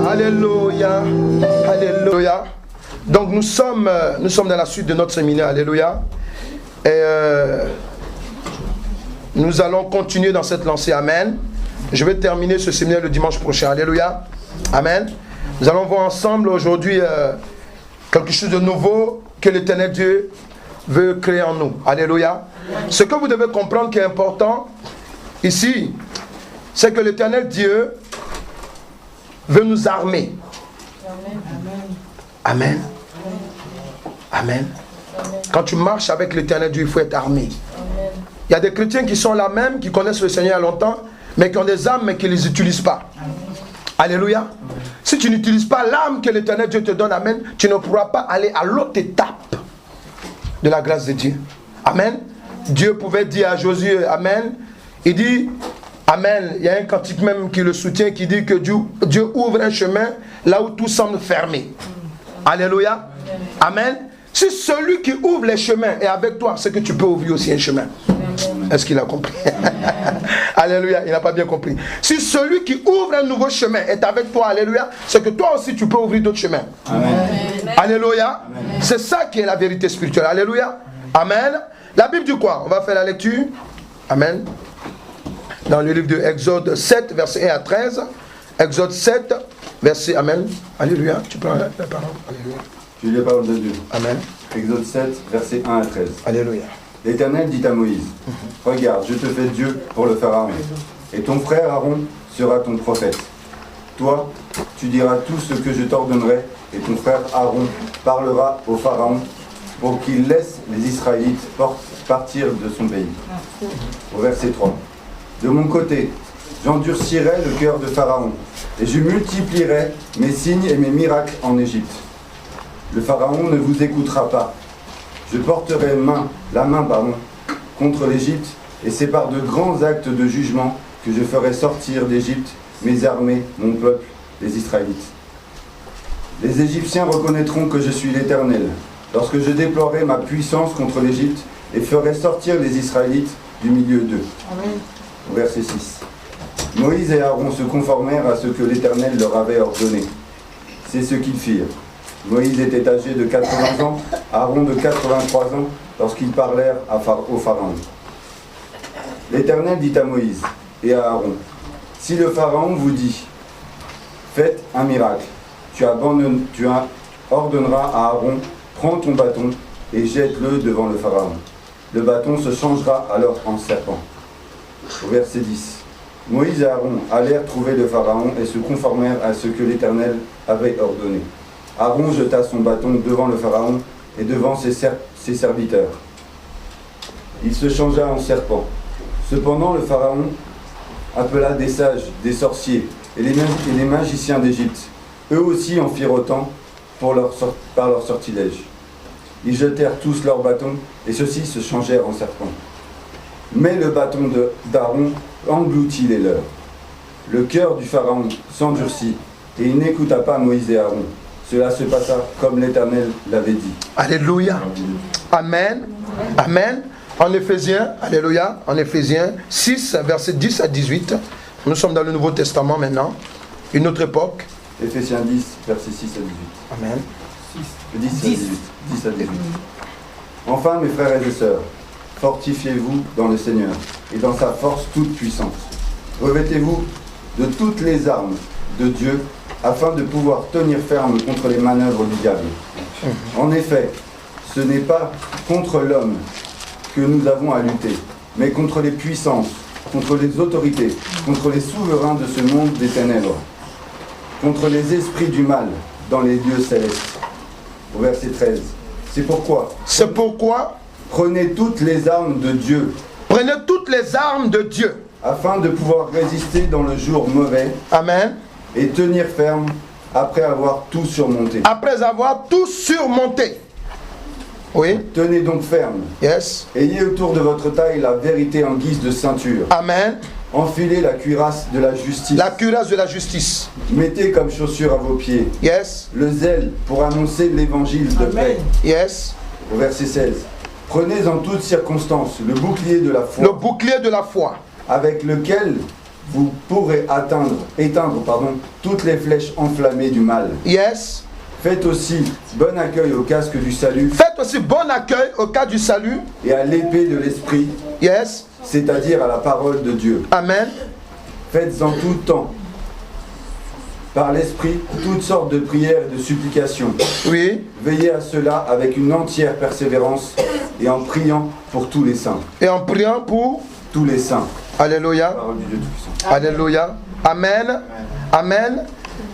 Alléluia. Alléluia. Donc nous sommes dans la suite de notre séminaire. Alléluia. Et nous allons continuer dans cette lancée. Amen. Je vais terminer ce séminaire le dimanche prochain. Alléluia. Amen. Nous allons voir ensemble aujourd'hui quelque chose de nouveau que l'Éternel Dieu veut créer en nous. Alléluia. Ce que vous devez comprendre qui est important ici, c'est que l'Éternel Dieu veut nous armer. Amen. Amen. Quand tu marches avec l'Éternel Dieu, il faut être armé. Il y a des chrétiens qui sont là même, qui connaissent le Seigneur il y a longtemps, mais qui ont des armes, mais qui ne les utilisent pas. Alléluia. Si tu n'utilises pas l'arme que l'Éternel Dieu te donne, amen, tu ne pourras pas aller à l'autre étape de la grâce de Dieu. Amen. Dieu pouvait dire à Josué, amen, il dit, amen, il y a un cantique même qui le soutient, qui dit que Dieu ouvre un chemin là où tout semble fermé. Alléluia. Amen. Si celui qui ouvre les chemins est avec toi, c'est que tu peux ouvrir aussi un chemin. Est-ce qu'il a compris? Alléluia, il n'a pas bien compris. Si celui qui ouvre un nouveau chemin est avec toi, alléluia, c'est que toi aussi tu peux ouvrir d'autres chemins. Amen. Alléluia. C'est ça qui est la vérité spirituelle. Alléluia. Amen. La Bible dit quoi? On va faire la lecture. Amen. Dans le livre de Exode 7, verset 1 à 13. Exode 7, verset... Amen. Alléluia. Tu prends la parole. Alléluia. Tu lis la parole de Dieu. Amen. Exode 7, verset 1 à 13. Alléluia. L'Éternel dit à Moïse, regarde, je te fais Dieu pour le Pharaon, et ton frère Aaron sera ton prophète. Toi, tu diras tout ce que je t'ordonnerai, et ton frère Aaron parlera au Pharaon pour qu'il laisse les Israélites partir de son pays. Au verset 3. De mon côté, j'endurcirai le cœur de Pharaon, et je multiplierai mes signes et mes miracles en Égypte. Le Pharaon ne vous écoutera pas. Je porterai la main contre l'Égypte, et c'est par de grands actes de jugement que je ferai sortir d'Égypte mes armées, mon peuple, les Israélites. Les Égyptiens reconnaîtront que je suis l'Éternel, lorsque je déploierai ma puissance contre l'Égypte et ferai sortir les Israélites du milieu d'eux. Au verset 6. Moïse et Aaron se conformèrent à ce que l'Éternel leur avait ordonné. C'est ce qu'ils firent. Moïse était âgé de 80 ans, Aaron de 83 ans, lorsqu'ils parlèrent au Pharaon. L'Éternel dit à Moïse et à Aaron, si le Pharaon vous dit, faites un miracle, tu ordonneras à Aaron, prends ton bâton et jette-le devant le Pharaon. Le bâton se changera alors en serpent. Au verset 10. Moïse et Aaron allèrent trouver le Pharaon et se conformèrent à ce que l'Éternel avait ordonné. Aaron jeta son bâton devant le Pharaon et devant ses serviteurs. Il se changea en serpent. Cependant, le Pharaon appela des sages, des sorciers et les magiciens d'Égypte. Eux aussi en firent autant par leur sortilège. Ils jetèrent tous leurs bâtons et ceux-ci se changèrent en serpents. Mais le bâton d'Aaron engloutit les leurs. Le cœur du Pharaon s'endurcit et il n'écouta pas Moïse et Aaron. Cela se passa comme l'Éternel l'avait dit. Alléluia. Amen. Amen. En Éphésiens, alléluia, en Éphésiens 6, versets 10 à 18. Nous sommes dans le Nouveau Testament maintenant. Une autre époque. Éphésiens 10, versets 6 à 18. Amen. 10 à 18. 10 à 18. Enfin, mes frères et sœurs, fortifiez-vous dans le Seigneur et dans sa force toute puissante. Revêtez-vous de toutes les armes de Dieu afin de pouvoir tenir ferme contre les manœuvres du diable. En effet, ce n'est pas contre l'homme que nous avons à lutter, mais contre les puissances, contre les autorités, contre les souverains de ce monde des ténèbres, contre les esprits du mal dans les lieux célestes. Au verset 13. C'est pourquoi prenez toutes les armes de Dieu. Prenez toutes les armes de Dieu. Afin de pouvoir résister dans le jour mauvais. Amen. Et tenir ferme après avoir tout surmonté. Après avoir tout surmonté. Oui. Tenez donc ferme. Yes. Ayez autour de votre taille la vérité en guise de ceinture. Amen. Enfilez la cuirasse de la justice. La cuirasse de la justice. Mettez comme chaussure à vos pieds. Yes. Le zèle pour annoncer l'évangile de paix. Yes. Au verset 16. Prenez en toutes circonstances le bouclier de la foi. Le bouclier de la foi. Avec lequel vous pourrez éteindre toutes les flèches enflammées du mal. Yes. Faites aussi bon accueil au casque du salut. Faites aussi bon accueil au cas du salut. Et à l'épée de l'esprit. Yes. C'est-à-dire à la parole de Dieu. Amen. Faites en tout temps, par l'esprit, toutes sortes de prières et de supplications. Oui. Veillez à cela avec une entière persévérance et en priant pour tous les saints. Et en priant pour tous les saints. Alléluia. Parole du Dieu Tout-Puissant. Alléluia. Amen. Amen.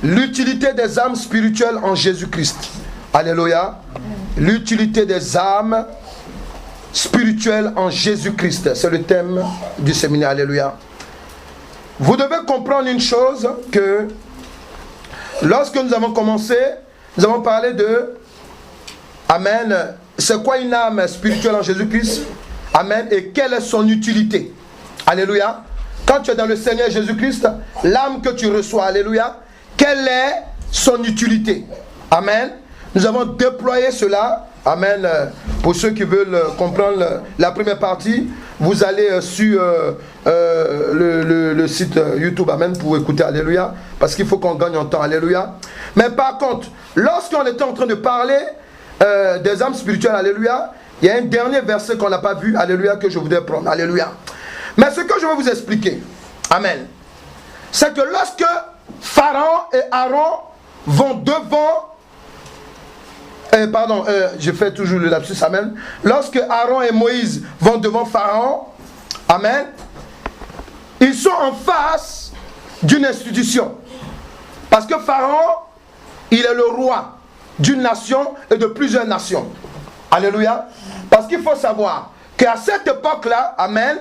L'utilité des âmes spirituelles en Jésus-Christ. Alléluia. L'utilité des âmes spirituelles en Jésus-Christ. C'est le thème du séminaire. Alléluia. Vous devez comprendre une chose, que lorsque nous avons commencé, nous avons parlé de Amen. C'est quoi une âme spirituelle en Jésus-Christ? Amen. Et quelle est son utilité? Alléluia. Quand tu es dans le Seigneur Jésus-Christ, l'âme que tu reçois, alléluia, quelle est son utilité? Amen. Nous avons déployé cela. Amen. Pour ceux qui veulent comprendre la première partie, vous allez sur le site YouTube. Amen. Pour écouter. Alléluia. Parce qu'il faut qu'on gagne en temps. Alléluia. Mais par contre, lorsqu'on était en train de parler des âmes spirituelles, alléluia, il y a un dernier verset qu'on n'a pas vu. Alléluia. Que je voudrais prendre. Alléluia. Mais ce que je vais vous expliquer. Amen. C'est que lorsque Pharaon et Aaron vont devant... je fais toujours le lapsus, amen. Lorsque Aaron et Moïse vont devant Pharaon, amen, ils sont en face d'une institution. Parce que Pharaon, il est le roi d'une nation et de plusieurs nations. Alléluia. Parce qu'il faut savoir qu'à cette époque-là, amen,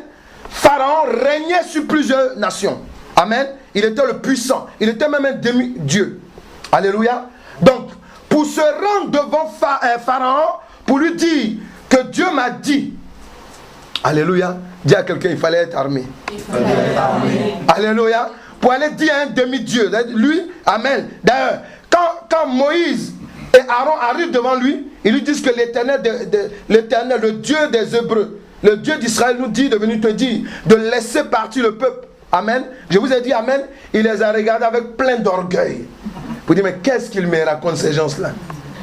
Pharaon régnait sur plusieurs nations. Amen. Il était le puissant. Il était même un demi-dieu. Alléluia. Donc, pour se rendre devant Pharaon, pour lui dire que Dieu m'a dit. Alléluia. Dis à quelqu'un, il fallait être armé. Il fallait être armé. Alléluia. Pour aller dire à un demi-dieu. Lui, amen. D'ailleurs, quand Moïse et Aaron arrivent devant lui, ils lui disent que l'Éternel, le Dieu des Hébreux, le Dieu d'Israël nous dit de venir te dire de laisser partir le peuple. Amen. Je vous ai dit amen. Il les a regardés avec plein d'orgueil. Vous dites, mais qu'est-ce qu'ils me racontent ces gens-là?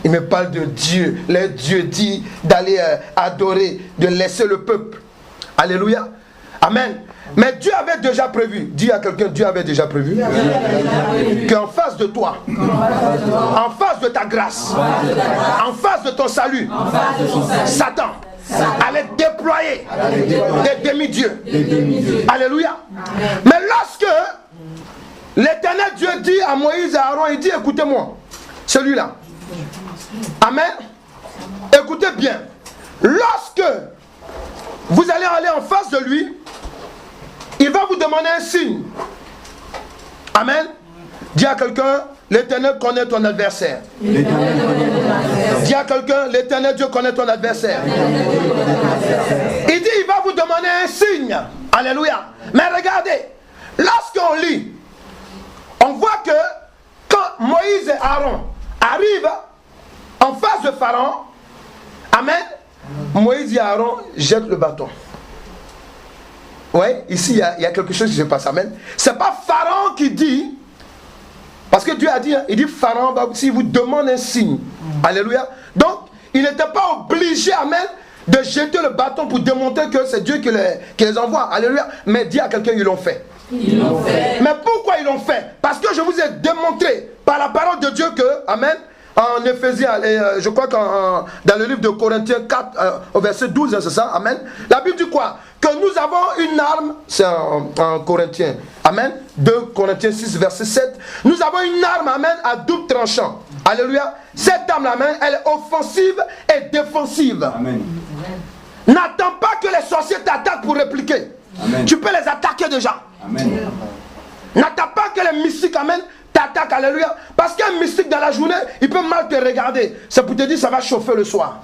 Ils me parlent de Dieu. Le Dieu dit d'aller adorer, de laisser le peuple. Alléluia. Amen. Mais Dieu avait déjà prévu. Dis à quelqu'un, Dieu avait déjà prévu. Qu'en face de toi, en face de ta grâce, en face de ton salut, Satan allait déployer des demi-dieux. Alléluia. Mais lorsque l'Éternel Dieu dit à Moïse et à Aaron, il dit, écoutez-moi, celui-là. Amen. Écoutez bien. Lorsque vous allez aller en face de lui, il va vous demander un signe. Amen. Dis à quelqu'un, l'Éternel connaît ton adversaire. Dis à quelqu'un, l'Éternel Dieu connaît ton adversaire. Il dit, il va vous demander un signe. Alléluia. Mais regardez, lorsqu'on lit, on voit que quand Moïse et Aaron arrivent en face de Pharaon, amen, Moïse et Aaron jettent le bâton. Oui, ici il y a quelque chose qui se passe, amen. C'est pas Pharaon qui dit, parce que Dieu a dit, il dit Pharaon, s'il vous demande un signe, alléluia. Donc, il n'était pas obligé, amen, de jeter le bâton pour démontrer que c'est Dieu qui les envoie, alléluia. Mais dis à quelqu'un, ils l'ont fait. Ils l'ont fait. Mais pourquoi ils l'ont fait? Parce que je vous ai démontré par la parole de Dieu que, amen, en Éphésiens, et je crois que dans le livre de Corinthiens 4, au verset 12, c'est ça, amen. La Bible dit quoi? Que nous avons une arme, c'est en Corinthiens, amen. 2 Corinthiens 6, verset 7. Nous avons une arme, amen, à double tranchant. Alléluia. Cette arme, amen, elle est offensive et défensive. Amen. N'attends pas que les sorciers t'attaquent pour répliquer. Amen. Tu peux les attaquer déjà. Amen. N'attends pas que les mystiques, amen, t'attaquent, alléluia. Parce qu'un mystique dans la journée, il peut mal te regarder. C'est pour te dire ça va chauffer le soir.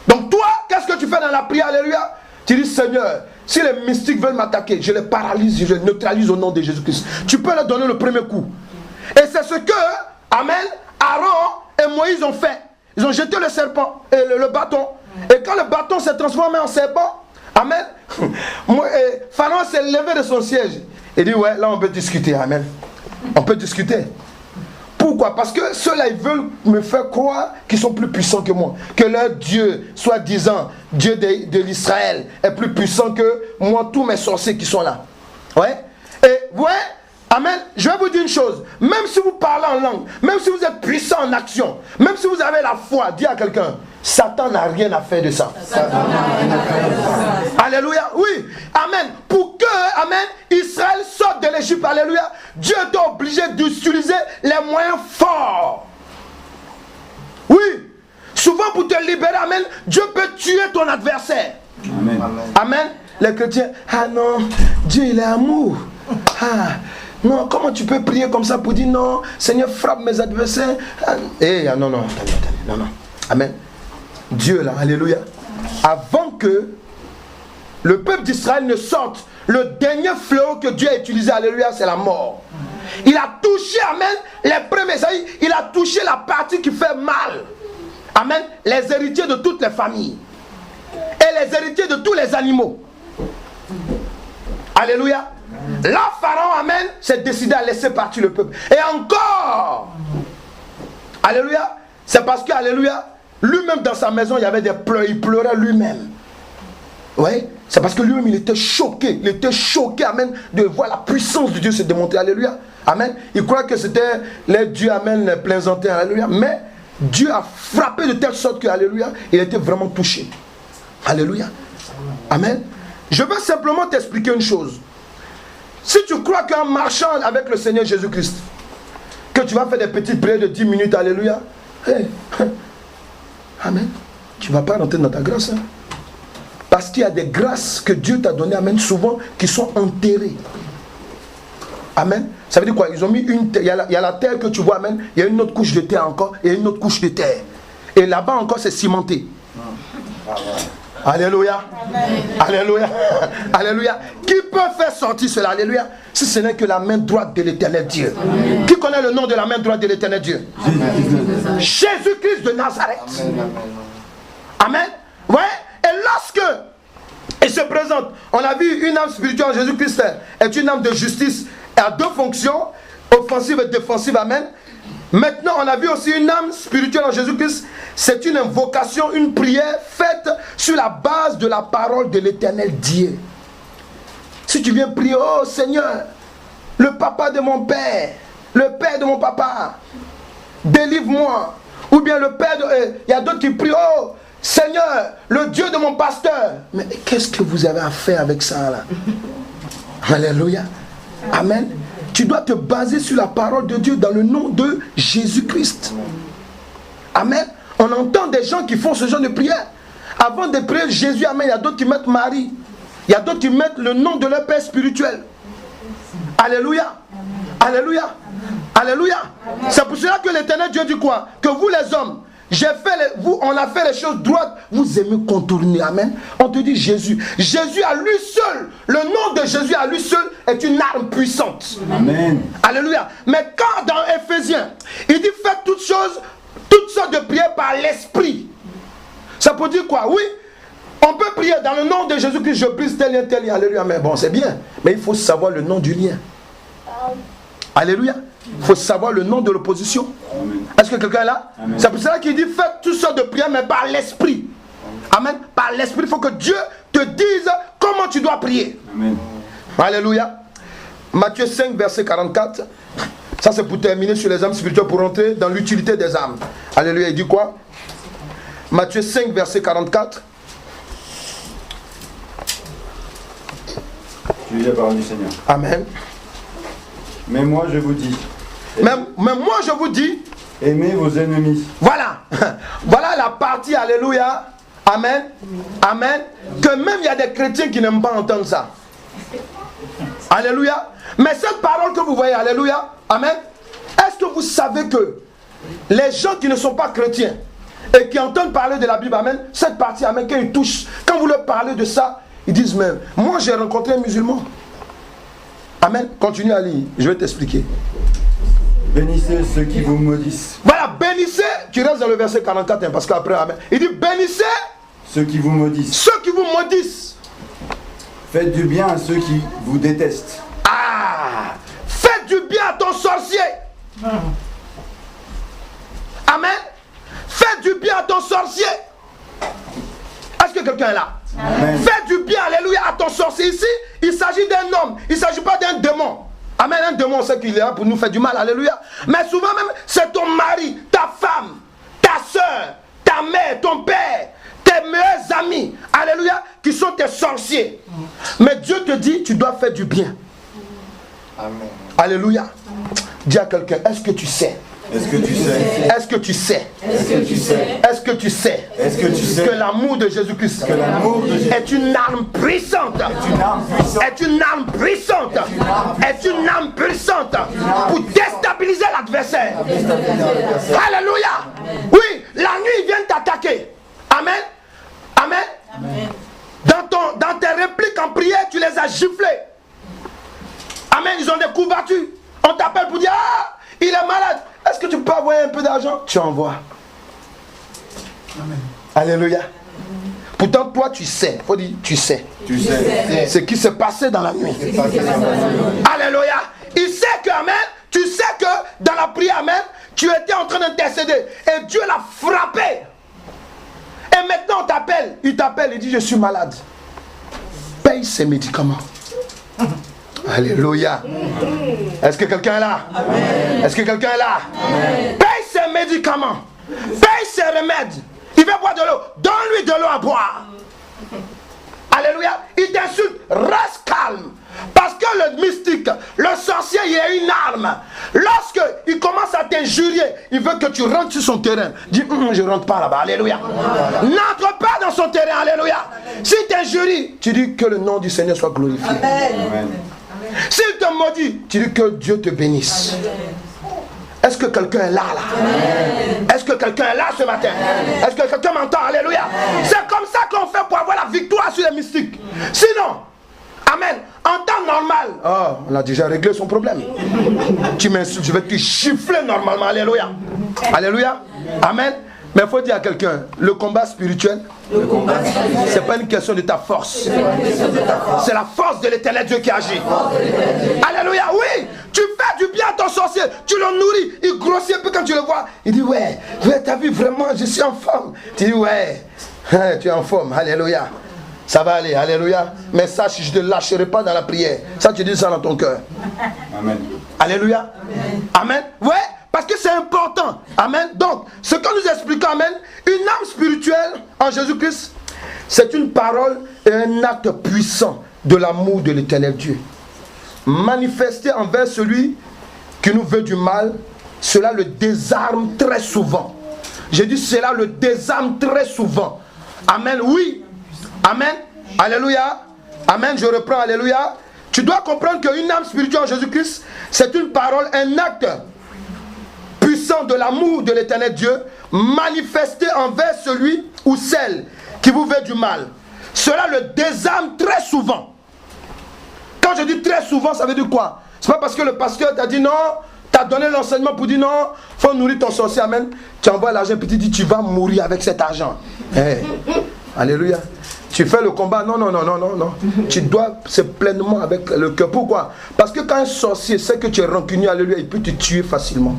Donc toi, qu'est-ce que tu fais dans la prière, alléluia? Tu dis, Seigneur, si les mystiques veulent m'attaquer, je les paralyse, je les neutralise au nom de Jésus-Christ. Tu peux leur donner le premier coup. Et c'est ce que, amen, Aaron et Moïse ont fait. Ils ont jeté le serpent et le bâton. Et quand le bâton s'est transformé en serpent, Amen. Pharaon s'est levé de son siège. Il dit, ouais, là on peut discuter. Amen. On peut discuter. Pourquoi? Parce que ceux-là, ils veulent me faire croire qu'ils sont plus puissants que moi. Que leur Dieu, soi-disant, Dieu de l'Israël, est plus puissant que moi, tous mes sorciers qui sont là. Ouais. Et, ouais, amen, je vais vous dire une chose. Même si vous parlez en langue, même si vous êtes puissant en action, même si vous avez la foi, dis à quelqu'un, Satan n'a rien à faire de ça. Alléluia. Oui. Amen. Pour que, amen, Israël sorte de l'Égypte, alléluia, Dieu est obligé d'utiliser les moyens forts. Oui. Souvent pour te libérer, amen, Dieu peut tuer ton adversaire. Amen. Amen. Les chrétiens, ah non, Dieu il est amour. Ah, non, comment tu peux prier comme ça pour dire non, Seigneur frappe mes adversaires. Non, non. Amen. Dieu là, alléluia. Avant que le peuple d'Israël ne sorte, le dernier fléau que Dieu a utilisé, alléluia, c'est la mort. Il a touché, amen, les premiers, il a touché la partie qui fait mal. Amen. Les héritiers de toutes les familles. Et les héritiers de tous les animaux. Alléluia. Là, Pharaon, amen, s'est décidé à laisser partir le peuple. Et encore, alléluia, c'est parce que, alléluia, lui-même dans sa maison, il y avait des pleurs, il pleurait lui-même. Oui, c'est parce que lui-même, il était choqué, amen, de voir la puissance de Dieu se démontrer, alléluia, amen. Il croit que c'était les dieux, amen, les plaisantins, alléluia, mais Dieu a frappé de telle sorte que, alléluia, il était vraiment touché. Alléluia, amen. Je veux simplement t'expliquer une chose. Si tu crois qu'en marchant avec le Seigneur Jésus-Christ, que tu vas faire des petites prières de 10 minutes, alléluia, hey, amen, tu ne vas pas rentrer dans ta grâce. Hein? Parce qu'il y a des grâces que Dieu t'a données, amen, souvent, qui sont enterrées. Amen. Ça veut dire quoi? Ils ont mis une terre, il y a la terre que tu vois, amen, il y a une autre couche de terre encore, et une autre couche de terre. Et là-bas encore, c'est cimenté. Alléluia. Amen. Alléluia. Alléluia. Qui peut faire sortir cela? Alléluia. Si ce n'est que la main droite de l'Éternel Dieu. Amen. Qui connaît le nom de la main droite de l'Éternel Dieu? Jésus-Christ de Nazareth. Amen. Amen. Ouais. Et lorsque il se présente, on a vu une âme spirituelle en Jésus-Christ est une âme de justice et a deux fonctions, offensive et défensive. Amen. Maintenant, on a vu aussi une âme spirituelle en Jésus-Christ. C'est une invocation, une prière faite sur la base de la parole de l'Éternel Dieu. Si tu viens prier, oh Seigneur, le papa de mon père, le père de mon papa, délivre-moi. Ou bien le père de... Il y a d'autres qui prient, oh Seigneur, le Dieu de mon pasteur. Mais qu'est-ce que vous avez à faire avec ça là? Alléluia. Amen. Tu dois te baser sur la parole de Dieu dans le nom de Jésus-Christ. Amen. On entend des gens qui font ce genre de prière. Avant de prier Jésus, amen, il y a d'autres qui mettent Marie. Il y a d'autres qui mettent le nom de leur père spirituel. Alléluia. Alléluia. Alléluia. C'est pour cela que l'Éternel Dieu dit quoi? Que vous les hommes, on a fait les choses droites, vous aimez contourner. Amen. On te dit Jésus. Jésus à lui seul, le nom de Jésus à lui seul est une arme puissante. Amen. Alléluia. Mais quand dans Éphésiens, il dit faites toutes choses, toutes sortes de prières par l'esprit. Ça peut dire quoi? Oui, on peut prier dans le nom de Jésus-Christ, je brise tel lien, alléluia. Mais bon, c'est bien. Mais il faut savoir le nom du lien. Alléluia. Il faut savoir le nom de l'opposition. Est-ce que quelqu'un est là? C'est pour cela qu'il dit faites toutes sortes de prières, mais par l'esprit. Amen. Par l'esprit, il faut que Dieu te dise comment tu dois prier. Amen. Alléluia. Matthieu 5, verset 44. Ça, c'est pour terminer sur les âmes spirituelles, pour rentrer dans l'utilité des âmes. Alléluia. Il dit quoi? Matthieu 5, verset 44. Tu lis la parole du Seigneur. Amen. Mais moi, je vous dis. Mais moi, je vous dis. Aimez vos ennemis. Voilà. Voilà la partie, alléluia. Amen. Amen. Que même il y a des chrétiens qui n'aiment pas entendre ça. Alléluia. Mais cette parole que vous voyez, alléluia. Amen. Est-ce que vous savez que les gens qui ne sont pas chrétiens et qui entendent parler de la Bible, amen, cette partie, amen, quand ils touchent, quand vous leur parlez de ça, ils disent même, moi j'ai rencontré un musulman. Amen. Continue à lire, je vais t'expliquer. Bénissez ceux qui vous maudissent. Voilà, bénissez, tu restes dans le verset 44, hein, parce qu'après, amen. Il dit, bénissez ceux qui vous maudissent. Ceux qui vous maudissent. Faites du bien à ceux qui vous détestent. Ah, fais du bien à ton sorcier. Amen. Fais du bien à ton sorcier. Est-ce que quelqu'un est là? Amen. Fais du bien, alléluia, à ton sorcier. Ici, il s'agit d'un homme. Il ne s'agit pas d'un démon. Amen. Un démon, c'est qu'il est là pour nous faire du mal. Alléluia. Mais souvent même, c'est ton mari, ta femme, ta soeur, ta mère, ton père, tes meilleurs amis. Alléluia. Qui sont tes sorciers. Mais Dieu te dit, tu dois faire du bien. Amen. Alléluia. Dis à quelqu'un, est-ce que tu sais? Est-ce que tu sais? Est-ce que tu sais? Est-ce que tu sais? Est-ce que tu sais? Est-ce que tu sais Que l'amour de Jésus-Christ est une arme puissante. Est une arme puissante. Est une arme puissante pour déstabiliser l'adversaire. Alléluia. Oui, la nuit ils viennent t'attaquer. Amen. Amen. Dans tes répliques en prière, tu les as giflés. Amen. Ils ont des coups battus. On t'appelle pour dire, ah, il est malade. Est-ce que tu peux envoyer un peu d'argent? Tu envoies. Amen. Alléluia. Pourtant, toi, tu sais. Il faut dire, tu sais. Tu sais. Ce qui s'est passé dans la nuit. Alléluia. Il sait que, amen, tu sais que dans la prière, amen, tu étais en train d'intercéder. Et Dieu l'a frappé. Et maintenant, on t'appelle. Il t'appelle, il dit, je suis malade. Paye ses médicaments. Alléluia. Est-ce que quelqu'un est là? Est-ce que quelqu'un est là? Paye ses médicaments. Paye ses remèdes. Il veut boire de l'eau. Donne-lui de l'eau à boire. Alléluia. Il t'insulte. Reste calme. Parce que le mystique, le sorcier, il a une arme. Lorsqu'il commence à t'injurier, il veut que tu rentres sur son terrain. Dis, je ne rentre pas là-bas. Alléluia. N'entre pas dans son terrain. Alléluia. S'il t'injurie, tu dis que le nom du Seigneur soit glorifié. Amen. S'il te maudit, tu dis que Dieu te bénisse. Est-ce que quelqu'un est là, là? Est-ce que quelqu'un est là ce matin? Est-ce que quelqu'un m'entend? Alléluia. C'est comme ça qu'on fait pour avoir la victoire sur les mystiques. Sinon, amen, en temps normal, oh, on a déjà réglé son problème. Tu m'insultes, je vais te chiffler normalement. Alléluia. Alléluia. Amen. Mais il faut dire à quelqu'un, le combat spirituel, c'est pas une question de ta force. C'est la force de l'Éternel Dieu qui agit. Alléluia, oui. Tu fais du bien à ton sorcier, tu le nourris, il grossit un peu quand tu le vois. Il dit, ouais, t'as vu vraiment, je suis en forme. Tu dis, ouais, tu es en forme, alléluia. Ça va aller, alléluia. Mais sache, je ne te lâcherai pas dans la prière. Ça, tu dis ça dans ton cœur. Amen. Alléluia. Amen. Ouais. Parce que c'est important. Amen. Donc, ce que nous expliquons, amen, une âme spirituelle en Jésus-Christ, c'est une parole et un acte puissant de l'amour de l'Éternel Dieu. Manifesté envers celui qui nous veut du mal, cela le désarme très souvent. J'ai dit cela le désarme très souvent. Amen. Oui. Amen. Alléluia. Amen. Je reprends. Alléluia. Tu dois comprendre qu'une âme spirituelle en Jésus-Christ, c'est une parole, un acte puissant de l'amour de l'Éternel Dieu, manifesté envers celui ou celle qui vous veut du mal. Cela le désarme très souvent. Quand je dis très souvent, ça veut dire quoi? C'est pas parce que le pasteur t'a dit non, t'a donné l'enseignement pour dire non, faut nourrir ton sorcier, amen. Tu envoies l'argent, puis tu dis tu vas mourir avec cet argent. Hey. Alléluia. Tu fais le combat, non. Tu dois, c'est pleinement avec le cœur. Pourquoi? Parce que quand un sorcier sait que tu es rancunier, alléluia, il peut te tuer facilement.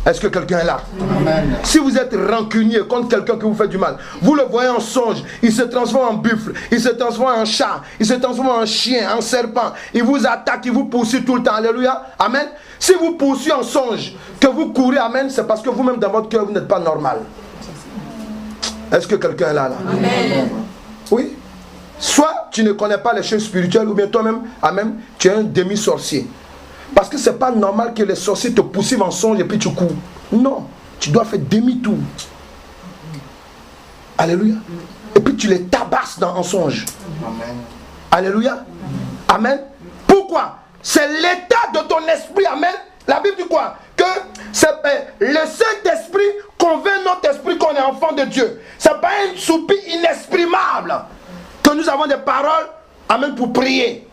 Est-ce que quelqu'un est là? Amen. Si vous êtes rancunier contre quelqu'un qui vous fait du mal, vous le voyez en songe, il se transforme en buffle, il se transforme en chat, il se transforme en chien, en serpent, il vous attaque, il vous poursuit tout le temps, alléluia, amen. Si vous poursuivez en songe, que vous courez, amen, c'est parce que vous-même dans votre cœur, vous n'êtes pas normal. Est-ce que quelqu'un est là? Amen. Oui. Soit tu ne connais pas les choses spirituelles, ou bien toi-même, amen, tu es un demi-sorcier. Parce que ce n'est pas normal que les sorciers te poursuivent en songe et puis tu cours. Non, tu dois faire demi-tour. Alléluia. Et puis tu les tabasses en songe. Amen. Alléluia. Amen. Pourquoi? C'est l'état de ton esprit. Amen. La Bible dit quoi? Que le Saint-Esprit convainc notre esprit qu'on est enfant de Dieu. Ce n'est pas un soupir inexprimable que nous avons des paroles, amen, pour prier.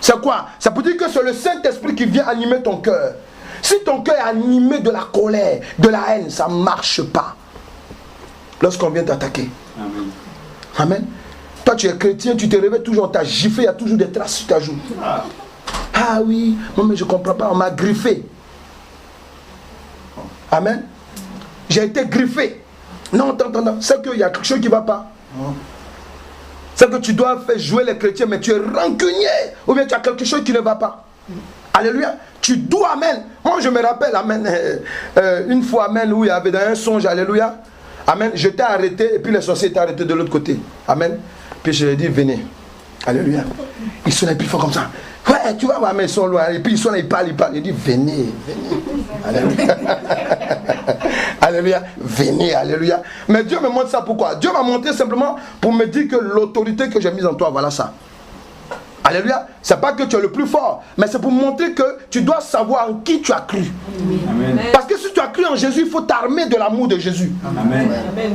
C'est quoi? Ça peut dire que c'est le Saint-Esprit qui vient animer ton cœur. Si ton cœur est animé de la colère, de la haine, ça ne marche pas. Lorsqu'on vient t'attaquer. Amen. Amen. Toi, tu es chrétien, tu te réveilles toujours, on t'a giflé, il y a toujours des traces sur ta joue. Ah oui, non mais je ne comprends pas, on m'a griffé. Amen. J'ai été griffé. Non, attends, c'est qu'il y a quelque chose qui ne va pas. C'est que tu dois faire jouer les chrétiens, mais tu es rancunier. Ou bien tu as quelque chose qui ne va pas. Alléluia. Tu dois, amen. Moi, je me rappelle, amen, une fois, amen, où il y avait dans un songe, alléluia. Amen. Je t'ai arrêté, et puis les sorciers étaient arrêtés de l'autre côté. Amen. Puis je lui ai dit, venez. Alléluia. Ils sont là, plus fort comme ça. Ouais, tu vas voir, mais ils sont loin. Et puis ils sont là, ils parlent. Il dit, venez. Alléluia. Alléluia. Venez, alléluia. Mais Dieu me montre ça pourquoi? Dieu m'a montré simplement pour me dire que l'autorité que j'ai mise en toi, voilà ça. Alléluia. C'est pas que tu es le plus fort, mais c'est pour montrer que tu dois savoir en qui tu as cru. Amen. Parce que si tu as cru en Jésus, il faut t'armer de l'amour de Jésus. Amen.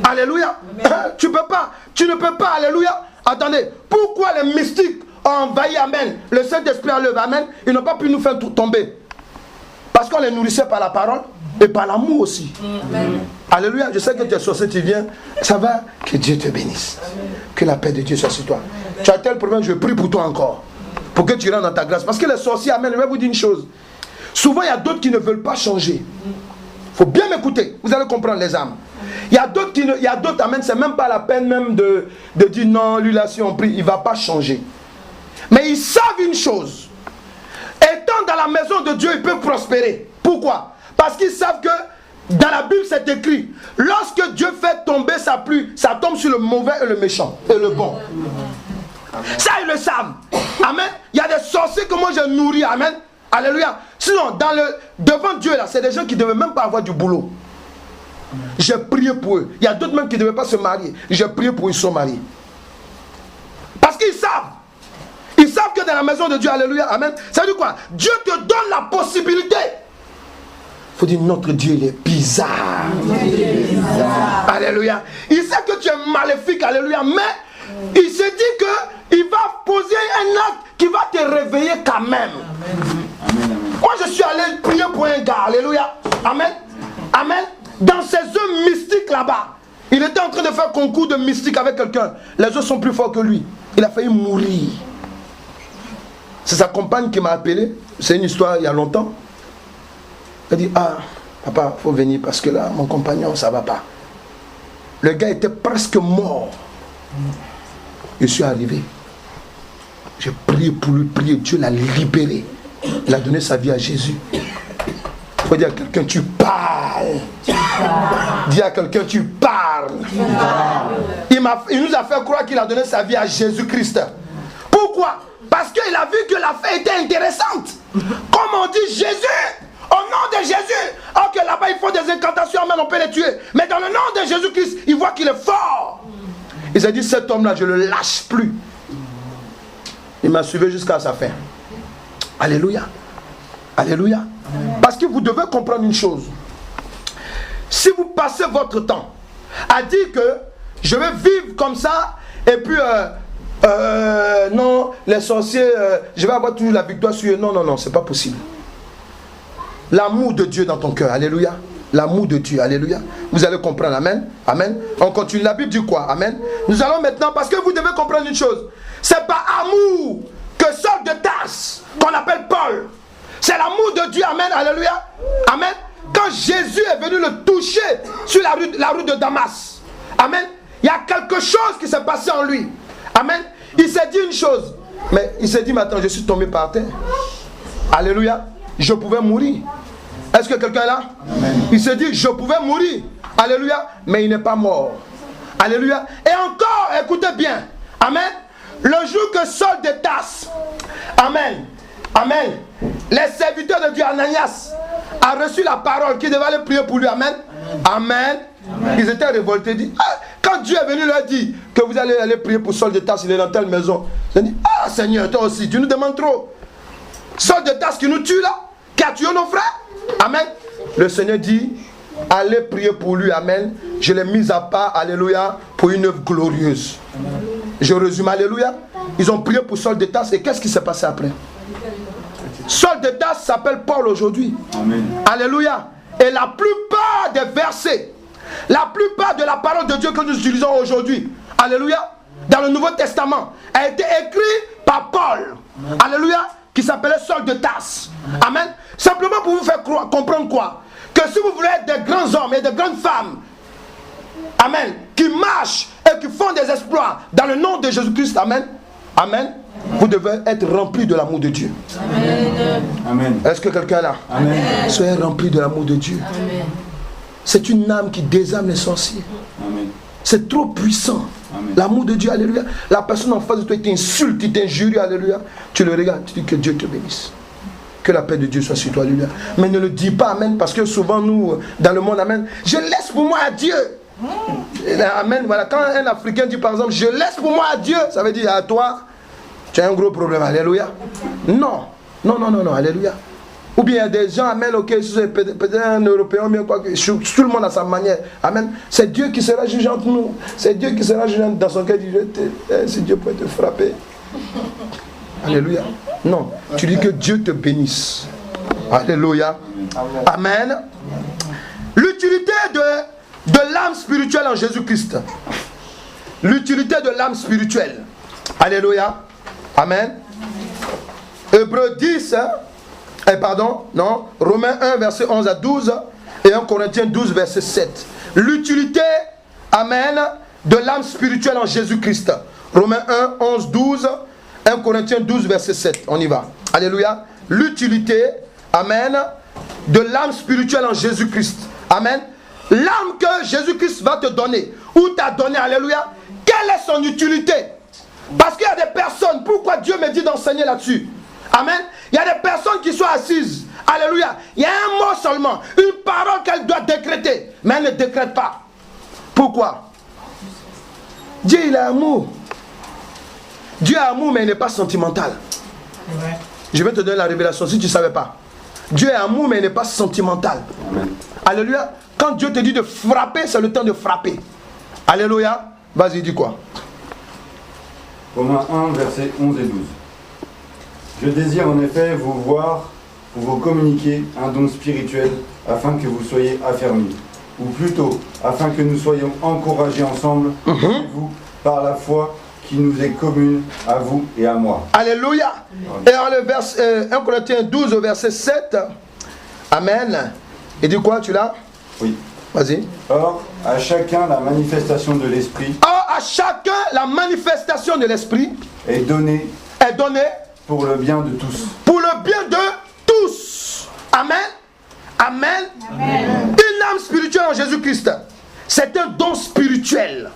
Alléluia. Amen. Tu ne peux pas, alléluia. Attendez, pourquoi les mystiques ont envahi, amen, le Saint-Esprit à l'œuvre, amen, ils n'ont pas pu nous faire tomber? Parce qu'on les nourrissait par la parole et par l'amour aussi. Amen. Alléluia. Je sais que tu es sorcier, tu viens. Ça va? Que Dieu te bénisse. Amen. Que la paix de Dieu soit sur toi. Amen. Tu as tel problème, je prie pour toi encore. Pour que tu rentres dans ta grâce. Parce que les sorciers, amen, je vais vous dire une chose. Souvent, il y a d'autres qui ne veulent pas changer. Il faut bien m'écouter. Vous allez comprendre les âmes. Il y a d'autres, amen, c'est même pas la peine même de dire non, lui là, si on prie, il ne va pas changer. Mais ils savent une chose. Étant dans la maison de Dieu, ils peuvent prospérer. Pourquoi? Parce qu'ils savent que dans la Bible, c'est écrit, lorsque Dieu fait tomber sa pluie, ça tombe sur le mauvais et le méchant, et le bon. Ça, ils le savent. Amen. Il y a des sorciers que moi je nourris. Amen. Alléluia. Sinon, devant Dieu, là, c'est des gens qui ne devaient même pas avoir du boulot. J'ai prié pour eux. Il y a d'autres même qui ne devaient pas se marier. J'ai prié pour eux, ils sont mariés. Parce qu'ils savent. Ils savent que dans la maison de Dieu, alléluia, amen. Ça veut dire quoi? Dieu te donne la possibilité. Il faut dire, notre Dieu, il est bizarre. Alléluia. Il sait que tu es maléfique, alléluia, mais il se dit qu'il va poser un acte qui va te réveiller quand même. Amen. Moi, je suis allé prier pour un gars, alléluia. Amen. Amen. Dans ces œuvres mystiques là-bas, il était en train de faire concours de mystique avec quelqu'un. Les autres sont plus forts que lui. Il a failli mourir. C'est sa compagne qui m'a appelé. C'est une histoire il y a longtemps. Elle dit, ah, papa, il faut venir parce que là, mon compagnon, ça ne va pas. Le gars était presque mort. Je suis arrivé. J'ai prié pour lui, prié. Dieu l'a libéré. Il a donné sa vie à Jésus. Il faut dire à quelqu'un, tu parles. Dis à quelqu'un, tu parles. Il nous a fait croire qu'il a donné sa vie à Jésus-Christ. Pourquoi? Parce qu'il a vu que la fête était intéressante. Comme on dit Jésus, au nom de Jésus. Ok, là-bas ils font des incantations, mais on peut les tuer. Mais dans le nom de Jésus-Christ, il voit qu'il est fort. Il s'est dit, cet homme-là, je ne le lâche plus. Il m'a suivi jusqu'à sa fin. Alléluia. Alléluia. Parce que vous devez comprendre une chose. Si vous passez votre temps à dire que je vais vivre comme ça, et puis non, les sorciers, je vais avoir toujours la victoire sur eux. Non, non, non, c'est pas possible. L'amour de Dieu dans ton cœur, alléluia. L'amour de Dieu, alléluia. Vous allez comprendre, amen. Amen. On continue, la Bible dit quoi? Amen. Nous allons maintenant, parce que vous devez comprendre une chose. C'est par amour que Saul de Tarse, qu'on appelle Paul. C'est l'amour de Dieu, amen, alléluia. Amen. Quand Jésus est venu le toucher sur la rue de Damas, amen, il y a quelque chose qui s'est passé en lui. Amen. Il s'est dit une chose. Mais il s'est dit, mais attends, je suis tombé par terre. Alléluia. Je pouvais mourir. Est-ce que quelqu'un est là? Amen. Il s'est dit, je pouvais mourir. Alléluia. Mais il n'est pas mort. Alléluia. Et encore, écoutez bien. Amen. Le jour que Saul de Tarse, amen, amen, les serviteurs de Dieu, Ananias, a reçu la parole qui devait aller prier pour lui. Amen. Amen. Amen. Ils étaient révoltés. Ils disent, ah, quand Dieu est venu leur dire que vous allez aller prier pour Saul de Tarse, il est dans telle maison. Ils ont dit, ah Seigneur, toi aussi, tu nous demandes trop. Saul de Tarse qui nous tue là, qui a tué nos frères. Amen. Le Seigneur dit, allez prier pour lui. Amen. Je l'ai mis à part, alléluia, pour une œuvre glorieuse. Amen. Je résume, alléluia. Ils ont prié pour Saul de Tarse. Et qu'est-ce qui s'est passé après? Saul de Tarse s'appelle Paul aujourd'hui. Alléluia. Et la plupart des versets, la plupart de la parole de Dieu que nous utilisons aujourd'hui, alléluia, dans le Nouveau Testament a été écrit par Paul. Alléluia. Qui s'appelait Saul de Tarse. Amen. Simplement pour vous faire comprendre quoi? Que si vous voulez être des grands hommes et des grandes femmes, amen, qui marchent et qui font des exploits dans le nom de Jésus-Christ, amen, amen, vous devez être remplis de l'amour de Dieu. Amen. Amen. Est-ce que quelqu'un est là? Amen. Soyez remplis de l'amour de Dieu. Amen. C'est une âme qui désarme les sorciers. Amen. C'est trop puissant. L'amour de Dieu, alléluia. La personne en face de toi, il t'insulte, il t'injurie, alléluia. Tu le regardes, tu dis que Dieu te bénisse. Que la paix de Dieu soit sur toi, alléluia. Mais ne le dis pas, amen, parce que souvent nous, dans le monde, amen, je laisse pour moi à Dieu. Amen, voilà. Quand un Africain dit par exemple, je laisse pour moi à Dieu, ça veut dire à toi, tu as un gros problème, alléluia. Non, non, non, non, non, alléluia. Ou bien il y a des gens, amen, ok, peut-être un Européen, bien quoi, tout le monde à sa manière. Amen. C'est Dieu qui sera juge entre nous. C'est Dieu qui sera juge dans son cœur. Si Dieu peut te frapper. Alléluia. Non, tu dis que Dieu te bénisse. Alléluia. Amen. L'utilité de l'âme spirituelle en Jésus-Christ. L'utilité de l'âme spirituelle. Alléluia. Amen. Hébreux 10, Romains 1, verset 11 à 12 et 1 Corinthiens 12, verset 7. L'utilité, amen, de l'âme spirituelle en Jésus-Christ. Romains 1, 11, 12, 1 Corinthiens 12, verset 7. On y va. Alléluia. L'utilité, amen, de l'âme spirituelle en Jésus-Christ. Amen. L'âme que Jésus-Christ va te donner, ou t'a donné, alléluia, quelle est son utilité? Parce qu'il y a des personnes, pourquoi Dieu me dit d'enseigner là-dessus? Amen. Il y a des personnes qui sont assises. Alléluia. Il y a un mot seulement. Une parole qu'elle doit décréter. Mais elle ne décrète pas. Pourquoi? Dieu, il est amour. Dieu est amour, mais il n'est pas sentimental. Ouais. Je vais te donner la révélation si tu ne savais pas. Dieu est amour, mais il n'est pas sentimental. Amen. Alléluia. Quand Dieu te dit de frapper, c'est le temps de frapper. Alléluia. Vas-y, dis quoi? Romains 1, versets 11 et 12. Je désire en effet vous voir, vous communiquer un don spirituel afin que vous soyez affermis. Ou plutôt, afin que nous soyons encouragés ensemble, vous, par la foi qui nous est commune à vous et à moi. Alléluia. Et en le verset 1 Corinthiens 12 au verset 7, amen. Et dit quoi, tu l'as? Oui. Vas-y. Or, à chacun la manifestation de l'Esprit. Or, à chacun la manifestation de l'Esprit est donnée. Pour le bien de tous. Pour le bien de tous. Amen. Amen. Amen. Une âme spirituelle en Jésus-Christ. C'est un don spirituel.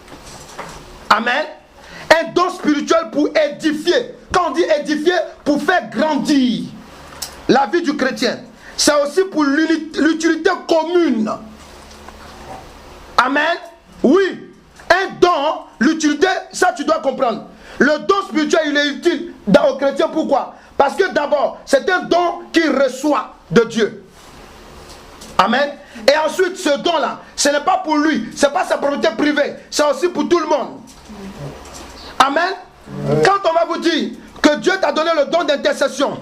Amen. Un don spirituel pour édifier. Quand on dit édifier, pour faire grandir la vie du chrétien. C'est aussi pour l'utilité commune. Amen. Oui. Un don, l'utilité, ça tu dois comprendre. Le don spirituel, il est utile aux chrétiens. Pourquoi? Parce que d'abord, c'est un don qu'il reçoit de Dieu. Amen. Et ensuite, ce don-là, ce n'est pas pour lui. Ce n'est pas sa propriété privée. C'est aussi pour tout le monde. Amen. Quand on va vous dire que Dieu t'a donné le don d'intercession,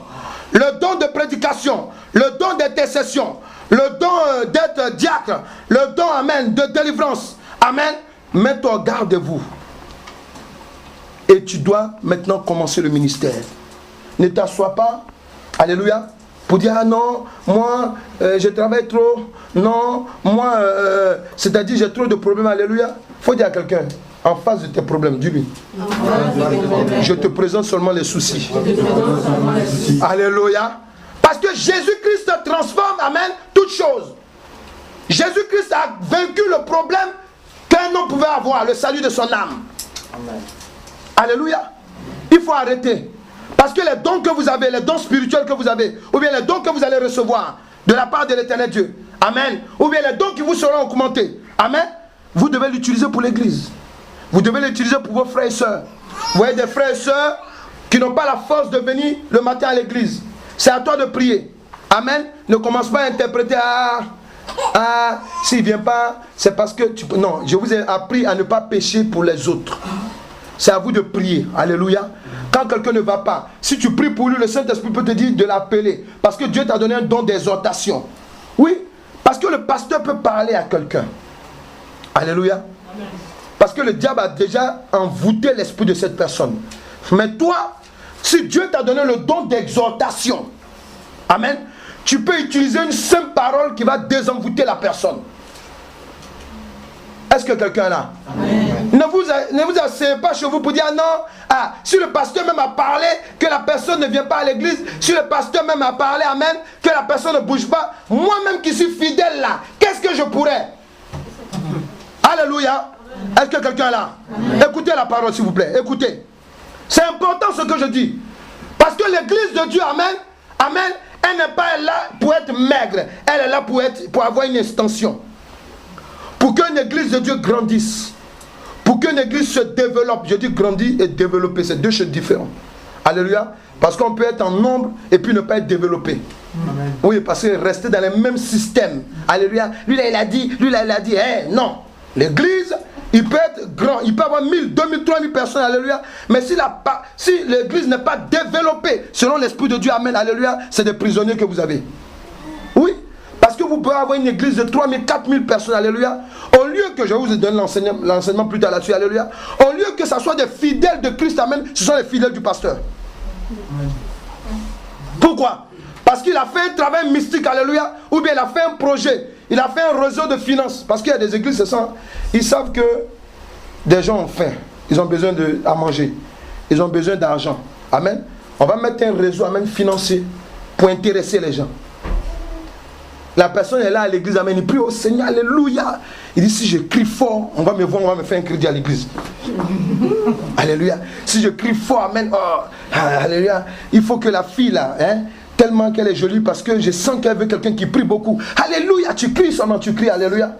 le don de prédication, le don d'intercession, le don d'être diacre, le don, amen, de délivrance. Amen. Mets-toi en garde de vous. Et tu dois maintenant commencer le ministère. Ne t'assois pas, alléluia, pour dire, ah non, moi, je travaille trop. Non, moi, c'est-à-dire, j'ai trop de problèmes, alléluia. Il faut dire à quelqu'un, en face de tes problèmes, dis-lui. Je te présente seulement les soucis. Alléluia. Parce que Jésus-Christ transforme, amen, toutes choses. Jésus-Christ a vaincu le problème qu'un homme pouvait avoir, le salut de son âme. Amen. Alléluia. Il faut arrêter. Parce que les dons que vous avez, les dons spirituels que vous avez, ou bien les dons que vous allez recevoir de la part de l'éternel Dieu, amen, ou bien les dons qui vous seront augmentés, amen, vous devez l'utiliser pour l'église. Vous devez l'utiliser pour vos frères et sœurs. Vous voyez des frères et sœurs qui n'ont pas la force de venir le matin à l'église. C'est à toi de prier. Amen. Ne commence pas à interpréter, s'il ne vient pas, c'est parce que tu peux. Non, je vous ai appris à ne pas pécher pour les autres. C'est à vous de prier. Alléluia. Quand quelqu'un ne va pas, si tu pries pour lui, le Saint-Esprit peut te dire de l'appeler. Parce que Dieu t'a donné un don d'exhortation. Oui, parce que le pasteur peut parler à quelqu'un. Alléluia. Parce que le diable a déjà envoûté l'esprit de cette personne. Mais toi, si Dieu t'a donné le don d'exhortation, amen, tu peux utiliser une simple parole qui va désenvoûter la personne. Est-ce que quelqu'un est là? Amen. Ne vous asseyez pas chez vous pour dire non, si le pasteur même a parlé, que la personne ne vient pas à l'église, si le pasteur même a parlé, amen, que la personne ne bouge pas, moi-même qui suis fidèle là, qu'est-ce que je pourrais? Alléluia. Est-ce que quelqu'un est là? Amen. Écoutez la parole s'il vous plaît, écoutez. C'est important ce que je dis. Parce que l'église de Dieu, amen, amen, elle n'est pas là pour être maigre, elle est là pour avoir une extension. Pour qu'une église de Dieu grandisse, pour qu'une église se développe, je dis grandir et développer, c'est deux choses différentes. Alléluia. Parce qu'on peut être en nombre et puis ne pas être développé. Amen. Oui, parce que rester dans le même système. Alléluia. Lui là il a dit, lui là il a dit, non. L'église, il peut être grand, il peut avoir 1000, 2000, 3000 personnes, alléluia. Mais si l'église n'est pas développée selon l'Esprit de Dieu, amen, alléluia, c'est des prisonniers que vous avez. Oui. Parce que vous pouvez avoir une église de 3000, 4000 personnes, alléluia. Au lieu que, je vous donne l'enseignement plus tard là-dessus, alléluia. Au lieu que ce soit des fidèles de Christ, amen, ce sont les fidèles du pasteur. Pourquoi? Parce qu'il a fait un travail mystique, alléluia. Ou bien il a fait un projet, il a fait un réseau de finances. Parce qu'il y a des églises, ils savent que des gens ont faim. Ils ont besoin à manger. Ils ont besoin d'argent. Amen. On va mettre un réseau, amen, financier pour intéresser les gens. La personne est là à l'église, amen, il prie au Seigneur, alléluia. Il dit, si je crie fort, on va me voir, on va me faire un crédit à l'église. Alléluia. Si je crie fort, amen, alléluia. Il faut que la fille là, tellement qu'elle est jolie, parce que je sens qu'elle veut quelqu'un qui prie beaucoup. Alléluia, tu cries seulement, tu cries, alléluia.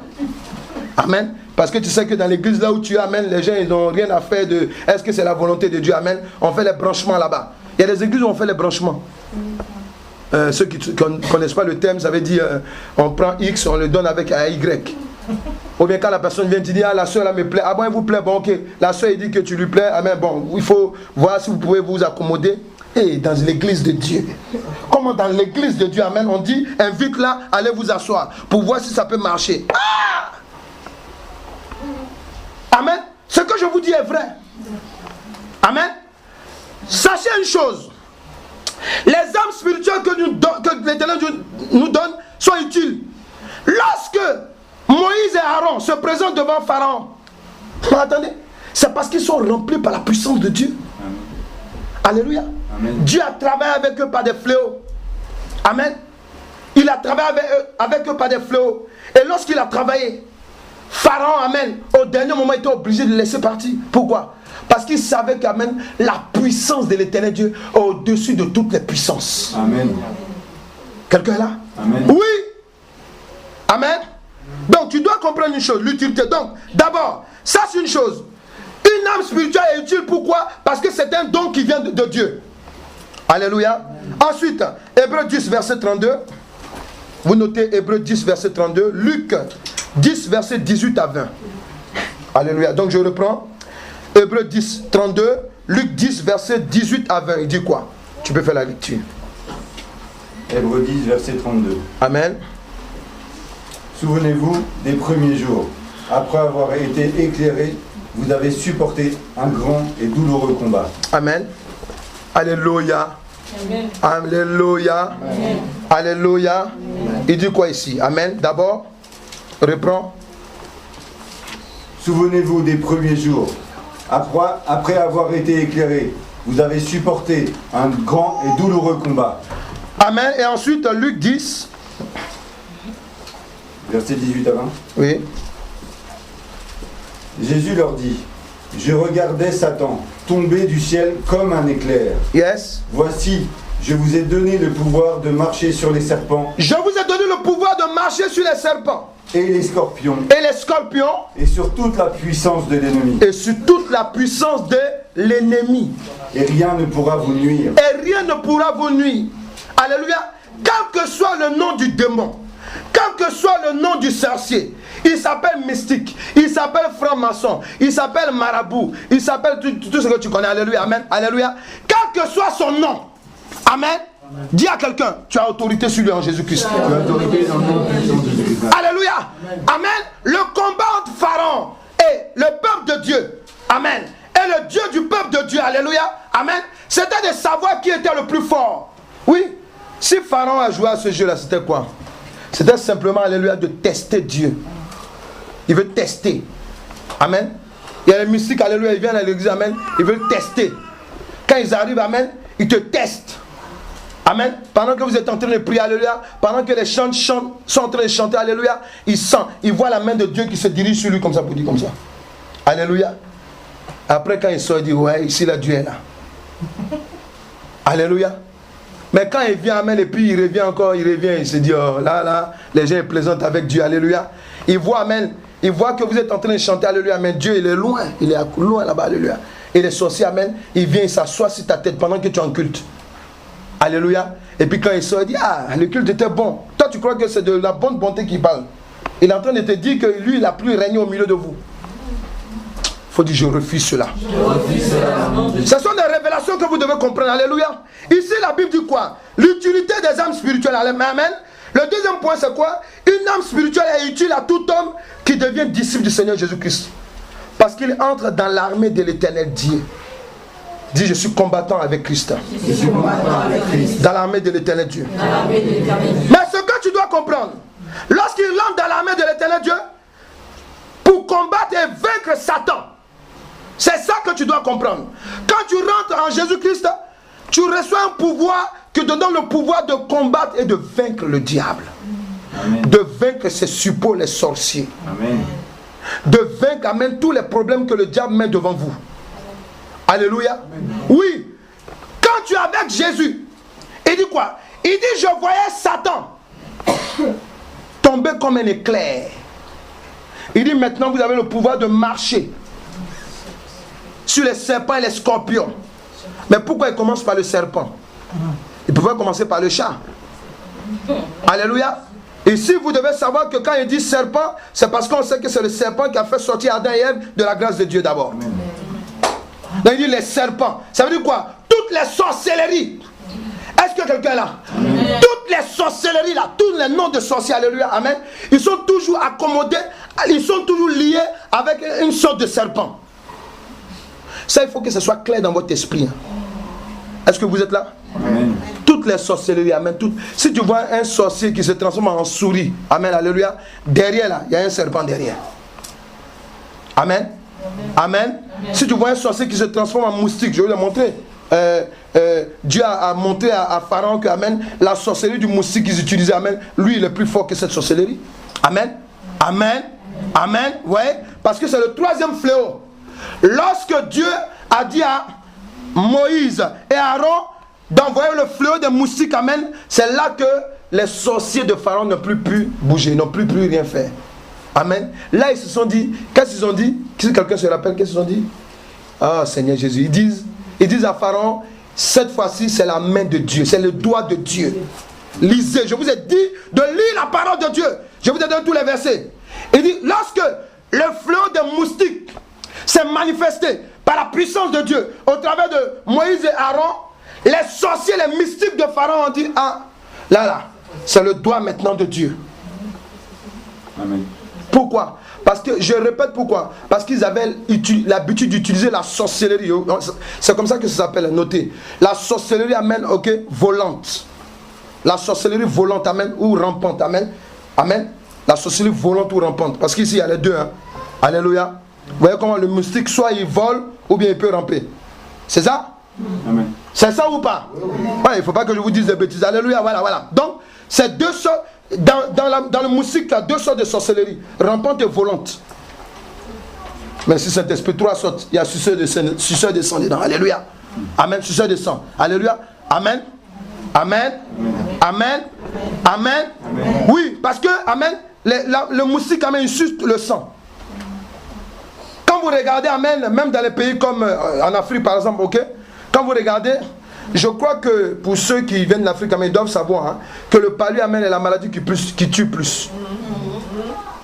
Amen. Parce que tu sais que dans l'église là où tu amènes, les gens, ils n'ont rien à faire de, est-ce que c'est la volonté de Dieu, amen. On fait les branchements là-bas. Il y a des églises où on fait les branchements. Ceux qui ne connaissent pas le thème, ça veut dire on prend X, on le donne avec un Y. Ou bien quand la personne vient te dire, la soeur là me plaît, bon elle vous plaît, bon ok, la soeur il dit que tu lui plais, amen, bon, il faut voir si vous pouvez vous accommoder. Et dans l'église de Dieu, comment dans l'église de Dieu, amen, on dit, invite là, allez vous asseoir, pour voir si ça peut marcher. Amen. Ce que je vous dis est vrai. Amen. Sachez une chose. Les âmes spirituelles que l'Éternel nous donne sont utiles. Lorsque Moïse et Aaron se présentent devant Pharaon, attendez, c'est parce qu'ils sont remplis par la puissance de Dieu. Amen. Alléluia. Amen. Dieu a travaillé avec eux par des fléaux. Amen. Il a travaillé avec eux par des fléaux. Et lorsqu'il a travaillé, Pharaon, amen, au dernier moment, il était obligé de laisser partir. Pourquoi? Parce qu'il savait qu'amen, la puissance de l'Éternel Dieu est au-dessus de toutes les puissances. Amen. Quelqu'un est là? Amen. Oui. Amen. Donc tu dois comprendre une chose, l'utilité. Donc d'abord, ça c'est une chose. Une âme spirituelle est utile, pourquoi? Parce que c'est un don qui vient de Dieu. Alléluia. Ensuite, Hébreux 10, verset 32. Vous notez Hébreux 10, verset 32. Luc 10, verset 18 à 20. Alléluia. Donc je reprends. Hébreux 10, 32, Luc 10, verset 18 à 20. Il dit quoi? Tu peux faire la lecture. Hébreux 10, verset 32. Amen. Souvenez-vous des premiers jours. Après avoir été éclairés, vous avez supporté un grand et douloureux combat. Amen. Alléluia. Amen. Alléluia. Amen. Alléluia. Amen. Il dit quoi ici? Amen. D'abord, reprends. Souvenez-vous des premiers jours. Après avoir été éclairé, vous avez supporté un grand et douloureux combat. Amen. Et ensuite, Luc 10. Verset 18 à 20. Oui. Jésus leur dit, je regardais Satan tomber du ciel comme un éclair. Yes. Voici, je vous ai donné le pouvoir de marcher sur les serpents. Je vous ai donné le pouvoir de marcher sur les serpents. Et les scorpions. Et les scorpions. Et sur toute la puissance de l'ennemi. Et sur toute la puissance de l'ennemi. Et rien ne pourra vous nuire. Et rien ne pourra vous nuire. Alléluia. Quel que soit le nom du démon, quel que soit le nom du sorcier, il s'appelle mystique, il s'appelle franc-maçon, il s'appelle marabout, il s'appelle tout ce que tu connais. Alléluia. Amen. Alléluia. Quel que soit son nom. Amen. Amen. Dis à quelqu'un, tu as autorité sur lui en Jésus-Christ. Tu as autorité dans le nom de Jésus-Christ. Alléluia. Amen. Amen. Le combat entre Pharaon et le peuple de on a joué à ce jeu-là, c'était quoi? C'était simplement, alléluia, de tester Dieu. Il veut tester. Amen. Il y a les mystiques, alléluia, ils viennent à l'église, amen. Ils veulent tester. Quand ils arrivent, amen, ils te testent. Amen. Pendant que vous êtes en train de prier, alléluia, pendant que les chants sont en train de chanter, alléluia, il voit la main de Dieu qui se dirige sur lui comme ça, pour dire comme ça. Alléluia. Après, quand il sort, il dit, ouais, ici, là, Dieu est là. Alléluia. Mais quand il vient, amen, et puis il revient encore, il se dit, oh là, les gens sont plaisantent avec Dieu, alléluia. Il voit, amen, il voit que vous êtes en train de chanter, alléluia, mais Dieu, il est loin, il est loin là-bas, alléluia. Et les sorciers, amen, il vient, il s'assoit sur ta tête pendant que tu es en culte. Alléluia. Et puis quand il sort, il dit, ah, le culte était bon. Toi, tu crois que c'est de la bonne bonté qu'il parle. Il est en train de te dire que lui, il a plus régné au milieu de vous. Il faut dire, je refuse cela. Ce sont des révélations que vous devez comprendre. Alléluia. Ici, la Bible dit quoi? L'utilité des âmes spirituelles. Amen. Le deuxième point, c'est quoi? Une âme spirituelle est utile à tout homme qui devient disciple du Seigneur Jésus-Christ. Parce qu'il entre dans l'armée de l'Éternel Dieu. Dis, je suis combattant avec Christ. Dans l'armée de l'Éternel Dieu. Mais ce que tu dois comprendre, lorsqu'il rentre dans l'armée de l'Éternel Dieu, pour combattre et vaincre Satan, c'est ça que tu dois comprendre. Quand tu rentres en Jésus-Christ, tu reçois un pouvoir qui te donne le pouvoir de combattre et de vaincre le diable. Amen. De vaincre ses suppôts, les sorciers. Amen. De vaincre, amen, tous les problèmes que le diable met devant vous. Alléluia. Amen. Oui. Quand tu es avec Jésus, il dit quoi? Il dit, je voyais Satan tomber comme un éclair. Il dit, maintenant vous avez le pouvoir de marcher sur les serpents et les scorpions. Mais pourquoi il commence par le serpent? Il pouvait commencer par le chat. Alléluia. Ici, vous devez savoir que quand il dit serpent, c'est parce qu'on sait que c'est le serpent qui a fait sortir Adam et Ève de la grâce de Dieu d'abord. Donc il dit les serpents. Ça veut dire quoi? Toutes les sorcelleries. Est-ce que quelqu'un est là? Amen. Toutes les sorcelleries là, tous les noms de sorciers, alléluia, amen, ils sont toujours accommodés, ils sont toujours liés avec une sorte de serpent. Ça, il faut que ce soit clair dans votre esprit. Est-ce que vous êtes là? Amen. Toutes les sorcelleries, amen. Si tu vois un sorcier qui se transforme en souris, amen, alléluia, derrière là, il y a un serpent derrière. Amen. Amen. Amen. Si tu vois un sorcier qui se transforme en moustique, je vais vous le montrer. Dieu a montré à Pharaon que, amen, la sorcellerie du moustique qu'ils utilisaient, amen, lui il est plus fort que cette sorcellerie. Amen. Amen. Amen. Ouais. Parce que c'est le troisième fléau. Lorsque Dieu a dit à Moïse et Aaron d'envoyer le fléau des moustiques, amen, c'est là que les sorciers de Pharaon n'ont plus pu bouger, n'ont plus pu rien faire. Amen. Là ils se sont dit, qu'est-ce qu'ils ont dit? Si quelqu'un se rappelle, qu'est-ce qu'ils ont dit? Ah, Seigneur Jésus, ils disent à Pharaon, cette fois-ci c'est la main de Dieu, c'est le doigt de Dieu. Lisez, je vous ai dit de lire la parole de Dieu. Je vous ai donné tous les versets. Il dit, lorsque le fléau des moustiques s'est manifesté par la puissance de Dieu au travers de Moïse et Aaron, les sorciers, les mystiques de Pharaon ont dit, ah, là, c'est le doigt maintenant de Dieu. Amen. Pourquoi? Parce que, je répète pourquoi. Parce qu'ils avaient l'habitude d'utiliser la sorcellerie. C'est comme ça que ça s'appelle, notez. La sorcellerie, amen, ok, volante. La sorcellerie volante, amen, ou rampante, amen. Amen. La sorcellerie volante ou rampante. Parce qu'ici, il y a les deux, hein. Alléluia. Vous voyez comment le moustique, soit il vole, ou bien il peut ramper. C'est ça? Amen. C'est ça ou pas? Ouais, il ne faut pas que je vous dise des bêtises. Alléluia, voilà. Donc, c'est deux sortes. Dans le moustique, il y a deux sortes de sorcellerie, rampante et volante. Mais si Saint-Esprit, trois sortes. Il y a suceur de sang dedans. Alléluia. Amen. Suceur de sang. Alléluia. Amen. Amen. Amen. Amen. Oui, parce que, amen, le moustique, amen, il suce le sang. Quand vous regardez, amen, même dans les pays comme en Afrique par exemple, ok, quand vous regardez, je crois que pour ceux qui viennent d'Afrique, ils doivent savoir, hein, que le palu, amen, est la maladie qui tue plus.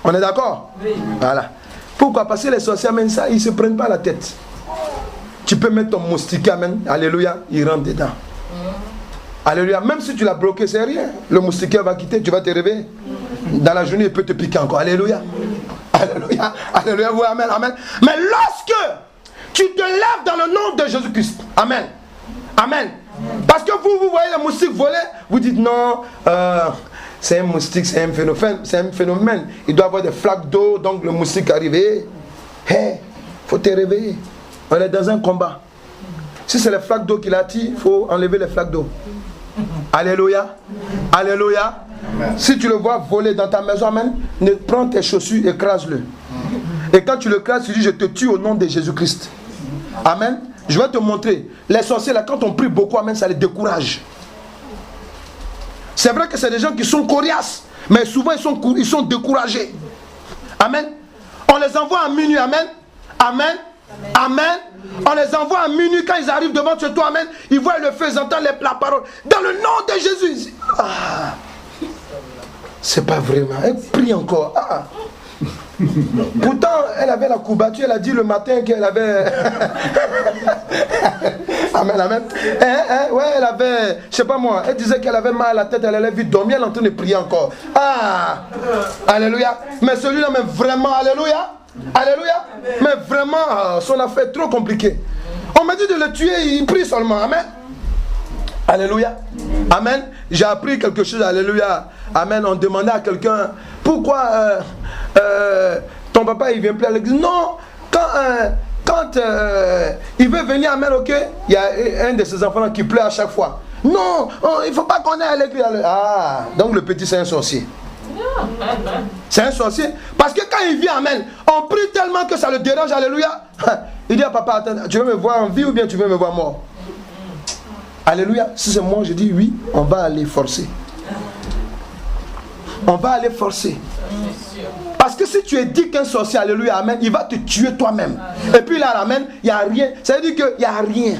On est d'accord? Oui. Voilà. Pourquoi? Parce que les sorciers, amen, ça, ils ne se prennent pas la tête. Tu peux mettre ton moustique, amen, alléluia, il rentre dedans. Alléluia. Même si tu l'as bloqué, c'est rien. Le moustiquaire va quitter, tu vas te réveiller. Dans la journée, il peut te piquer encore. Alléluia. Alléluia. Alléluia. Oui, amen, amen. Mais lorsque tu te lèves dans le nom de Jésus-Christ, amen. Amen. Parce que vous voyez les moustiques voler, vous dites non, c'est un moustique, c'est un phénomène. Il doit y avoir des flaques d'eau, donc le moustique arrive. Hey, faut te réveiller. On est dans un combat. Si c'est les flaques d'eau qui l'attirent, il faut enlever les flaques d'eau. Alléluia. Alléluia. Amen. Si tu le vois voler dans ta maison, amen, prends tes chaussures, écrase-le. Et quand tu le crases, tu dis je te tue au nom de Jésus-Christ. Amen. Je vais te montrer. Les sorciers, là, quand on prie beaucoup, amen, ça les décourage. C'est vrai que c'est des gens qui sont coriaces, mais souvent ils sont découragés. Amen. On les envoie à minuit, amen. Amen. Amen. On les envoie à minuit quand ils arrivent devant chez toi, amen. Ils voient le feu, ils entendent la parole. Dans le nom de Jésus. Ah, c'est pas vraiment. Elle prie encore. Ah. Pourtant, elle avait la courbature, elle a dit le matin qu'elle avait. Amen, amen. Ouais, elle avait, je sais pas moi, elle disait qu'elle avait mal à la tête, elle allait vite dormir, elle est en train de prier encore. Ah, alléluia. Mais celui-là, mais vraiment, alléluia. Alléluia. Mais vraiment, son affaire est trop compliquée. On m'a dit de le tuer, il prie seulement. Amen. Alléluia. Amen. J'ai appris quelque chose. Alléluia. Amen. On demandait à quelqu'un pourquoi ton papa il vient plus à l'église. Non. Quand il veut venir, amen, ok. Il y a un de ses enfants qui pleure à chaque fois. Non, il ne faut pas qu'on aille à l'église. Ah, donc le petit c'est un sorcier. C'est un sorcier. Parce que quand il vient, amen, on prie tellement que ça le dérange, alléluia. Il dit à papa, attends, tu veux me voir en vie ou bien tu veux me voir mort? Alléluia. Si c'est moi, je dis oui, on va aller forcer. On va aller forcer. Parce que si tu es dit qu'un sorcier, alléluia, amen, il va te tuer toi-même. Et puis là, amen, il n'y a rien. Ça veut dire qu'il n'y a rien.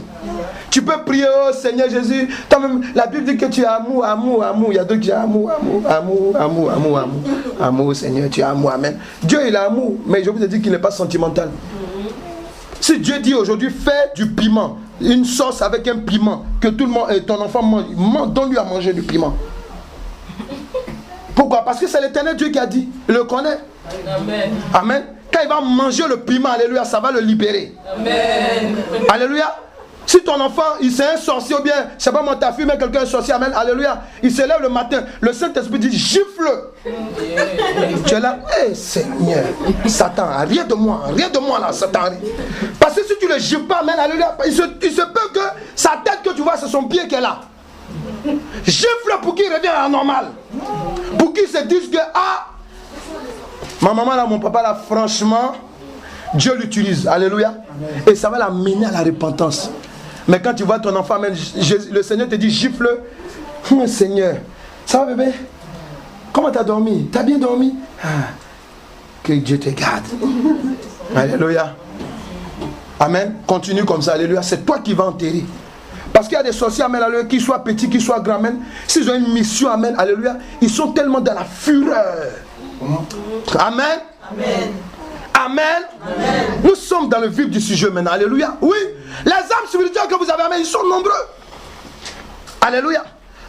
Tu peux prier, oh Seigneur Jésus. Toi-même, la Bible dit que tu as amour, amour, amour. Il y a d'autres qui ont amour, amour, amour, amour, amour, amour. Amour, Seigneur, tu as amour, amen. Dieu, il a amour, mais je vous ai dit qu'il n'est pas sentimental. Si Dieu dit aujourd'hui, fais du piment, une sauce avec un piment, que tout le monde, ton enfant mange, donne-lui à manger du piment. Pourquoi? Parce que c'est l'Éternel Dieu qui a dit. Il le connaît. Amen. Amen. Quand il va manger le piment, alléluia, ça va le libérer. Amen. Alléluia. Si ton enfant, il c'est un sorcier ou bien, je sais pas moi, ta fille, mais quelqu'un est sorcier, amen, alléluia, il se lève le matin, le Saint-Esprit dit, gifle. Tu es là, hé Seigneur, Satan, rien de moi là, Satan. Parce que si tu le gifles pas, amen, alléluia, il se peut que sa tête que tu vois, c'est son pied qui est là. Gifle pour qu'il revienne à la normale. Pour qu'il se dise que, ah, ma maman là, mon papa là, franchement, Dieu l'utilise. Alléluia. Et ça va l'amener à la repentance. Mais quand tu vois ton enfant, le Seigneur te dit, gifle. Seigneur, ça va bébé? Comment tu as dormi? Tu as bien dormi? Ah, que Dieu te garde. Alléluia. Amen. Continue comme ça. Alléluia. C'est toi qui vas enterrer. Parce qu'il y a des sorciers, amen, alléluia, qu'ils soient petits, qu'ils soient grands, amen. S'ils ont une mission, amen, alléluia, ils sont tellement dans la fureur. Amen. Amen. Amen. Amen. Nous sommes dans le vif du sujet maintenant. Alléluia. Oui. Les âmes spirituelles que vous avez, amen, ils sont nombreux. Alléluia.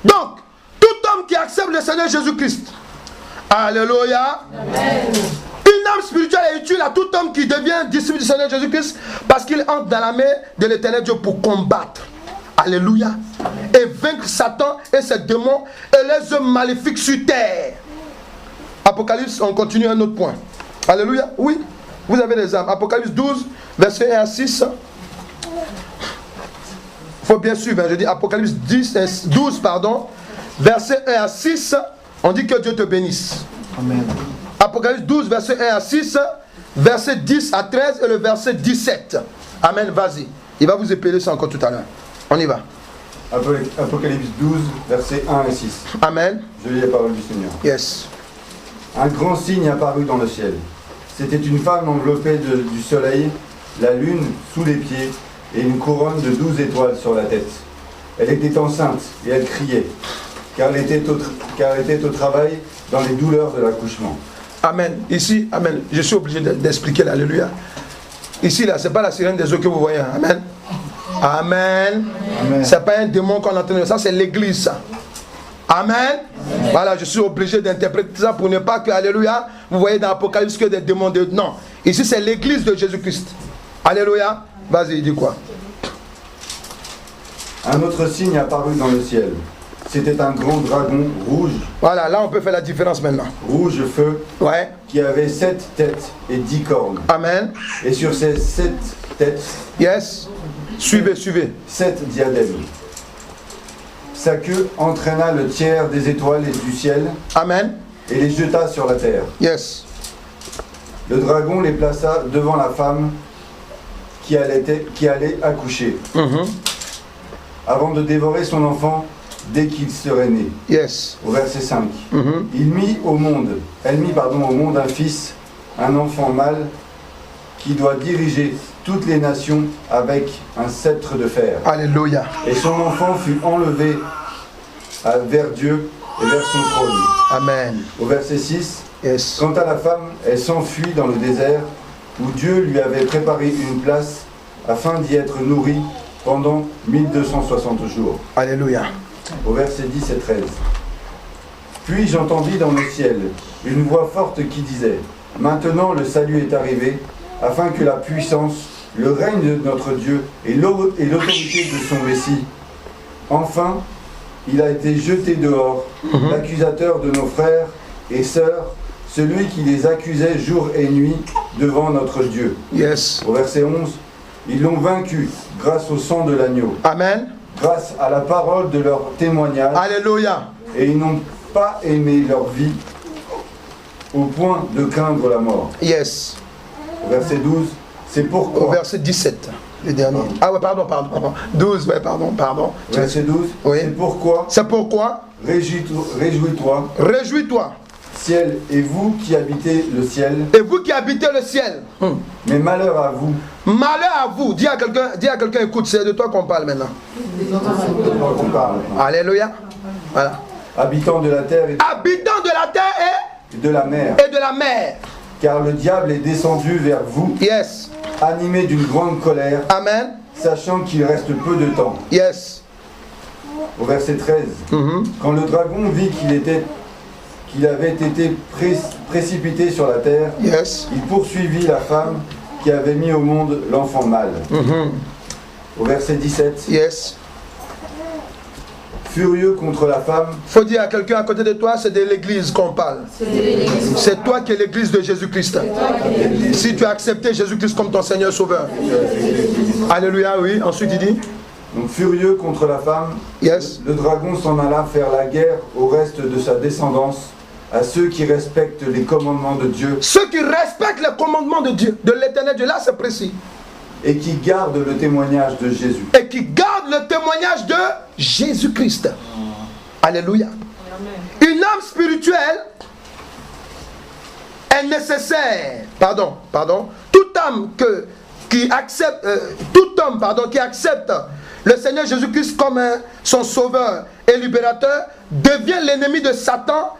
Donc, tout homme qui accepte le Seigneur Jésus-Christ. Alléluia. Amen. Une âme spirituelle est utile à tout homme qui devient disciple du Seigneur Jésus-Christ parce qu'il entre dans la main de l'Éternel Dieu pour combattre. Alléluia. Et vaincre Satan et ses démons et les œuvres maléfiques sur terre. Apocalypse, on continue un autre point. Alléluia. Oui, vous avez des âmes. Apocalypse 12, verset 1 à 6. Il faut bien suivre. Je dis Apocalypse 12, verset 1 à 6. On dit que Dieu te bénisse. Amen. Apocalypse 12, verset 1 à 6. Verset 10 à 13 et le verset 17. Amen. Vas-y. Il va vous épeler ça encore tout à l'heure. On y va. Apocalypse 12, versets 1 et 6. Amen. Je lis la parole du Seigneur. Yes. Un grand signe apparut dans le ciel. C'était une femme enveloppée du soleil, la lune sous les pieds et une couronne de 12 étoiles sur la tête. Elle était enceinte et elle criait, car elle était au travail dans les douleurs de l'accouchement. Amen. Ici, amen. Je suis obligé d'expliquer l'alléluia. Ici, là, ce n'est pas la sirène des eaux que vous voyez. Amen. Amen. Ce n'est pas un démon qu'on entend. Ça, c'est l'église. Ça. Amen. Amen. Voilà, je suis obligé d'interpréter ça pour ne pas que, alléluia, vous voyez dans l'Apocalypse que des démons. Non. Ici, c'est l'église de Jésus-Christ. Alléluia. Vas-y, dis quoi? Un autre signe apparut dans le ciel. C'était un grand dragon rouge. Voilà, là on peut faire la différence maintenant. Rouge feu, Ouais. qui avait 7 têtes et 10 cornes. Amen. Et sur ces 7 têtes, Yes. Suivez, suivez. 7 diadèmes. Sa queue entraîna le tiers des étoiles du ciel Amen. et les jeta sur la terre. Yes. Le dragon les plaça devant la femme qui allait accoucher, avant de dévorer son enfant dès qu'il serait né. Yes. Au verset 5. Elle mit au monde un fils, un enfant mâle, qui doit diriger toutes les nations avec un sceptre de fer. Alléluia. Et son enfant fut enlevé vers Dieu et vers son trône. Amen. Au verset 6. Yes. Quant à la femme, elle s'enfuit dans le désert, où Dieu lui avait préparé une place afin d'y être nourrie pendant 1260 jours. Alléluia. Au verset 10 et 13. Puis j'entendis dans le ciel une voix forte qui disait: Maintenant le salut est arrivé, afin que la puissance, le règne de notre Dieu et l'autorité de son Messie, enfin, il a été jeté dehors, l'accusateur de nos frères et sœurs, celui qui les accusait jour et nuit devant notre Dieu. Yes. Au verset 11, ils l'ont vaincu grâce au sang de l'agneau, Amen. grâce à la parole de leur témoignage, Alléluia. et ils n'ont pas aimé leur vie au point de craindre la mort. Yes. Au verset 12, c'est Au pourquoi. verset 17, le dernier. Ah ouais, pardon. 12, ouais, pardon. Verset 12, Oui. c'est pourquoi. C'est pourquoi, Réjouis-toi, réjouis-toi. ciel, et vous qui habitez le ciel, Et vous qui habitez le ciel, mais malheur à vous. malheur à vous. Dis à quelqu'un, écoute, c'est de toi qu'on parle maintenant. On parle. Alléluia. Voilà. Habitants de la terre Habitants de la terre et de la mer, et de la mer. car le diable est descendu vers vous, Yes. animé d'une grande colère, Amen. sachant qu'il reste peu de temps. Yes. Au verset 13, quand le dragon vit qu'il avait été précipité sur la terre, Yes. il poursuivit la femme qui avait mis au monde l'enfant mâle. Au verset 17, Yes. furieux contre la femme, Faut dire à quelqu'un à côté de toi, c'est de l'église qu'on parle. C'est toi qui es l'église de Jésus-Christ. Si tu as accepté Jésus-Christ comme ton Seigneur Sauveur. Alléluia, oui. Ensuite il dit, donc furieux contre la femme, yes. le dragon s'en alla faire la guerre au reste de sa descendance, à ceux qui respectent les commandements de Dieu Ceux qui respectent les commandements de Dieu, de l'éternel Dieu, là c'est précis. et qui gardent le témoignage de Jésus. Et qui gardent le témoignage de Jésus-Christ. Alléluia. Une âme spirituelle est nécessaire. Pardon. Toute âme qui accepte le Seigneur Jésus-Christ comme son sauveur et libérateur devient l'ennemi de Satan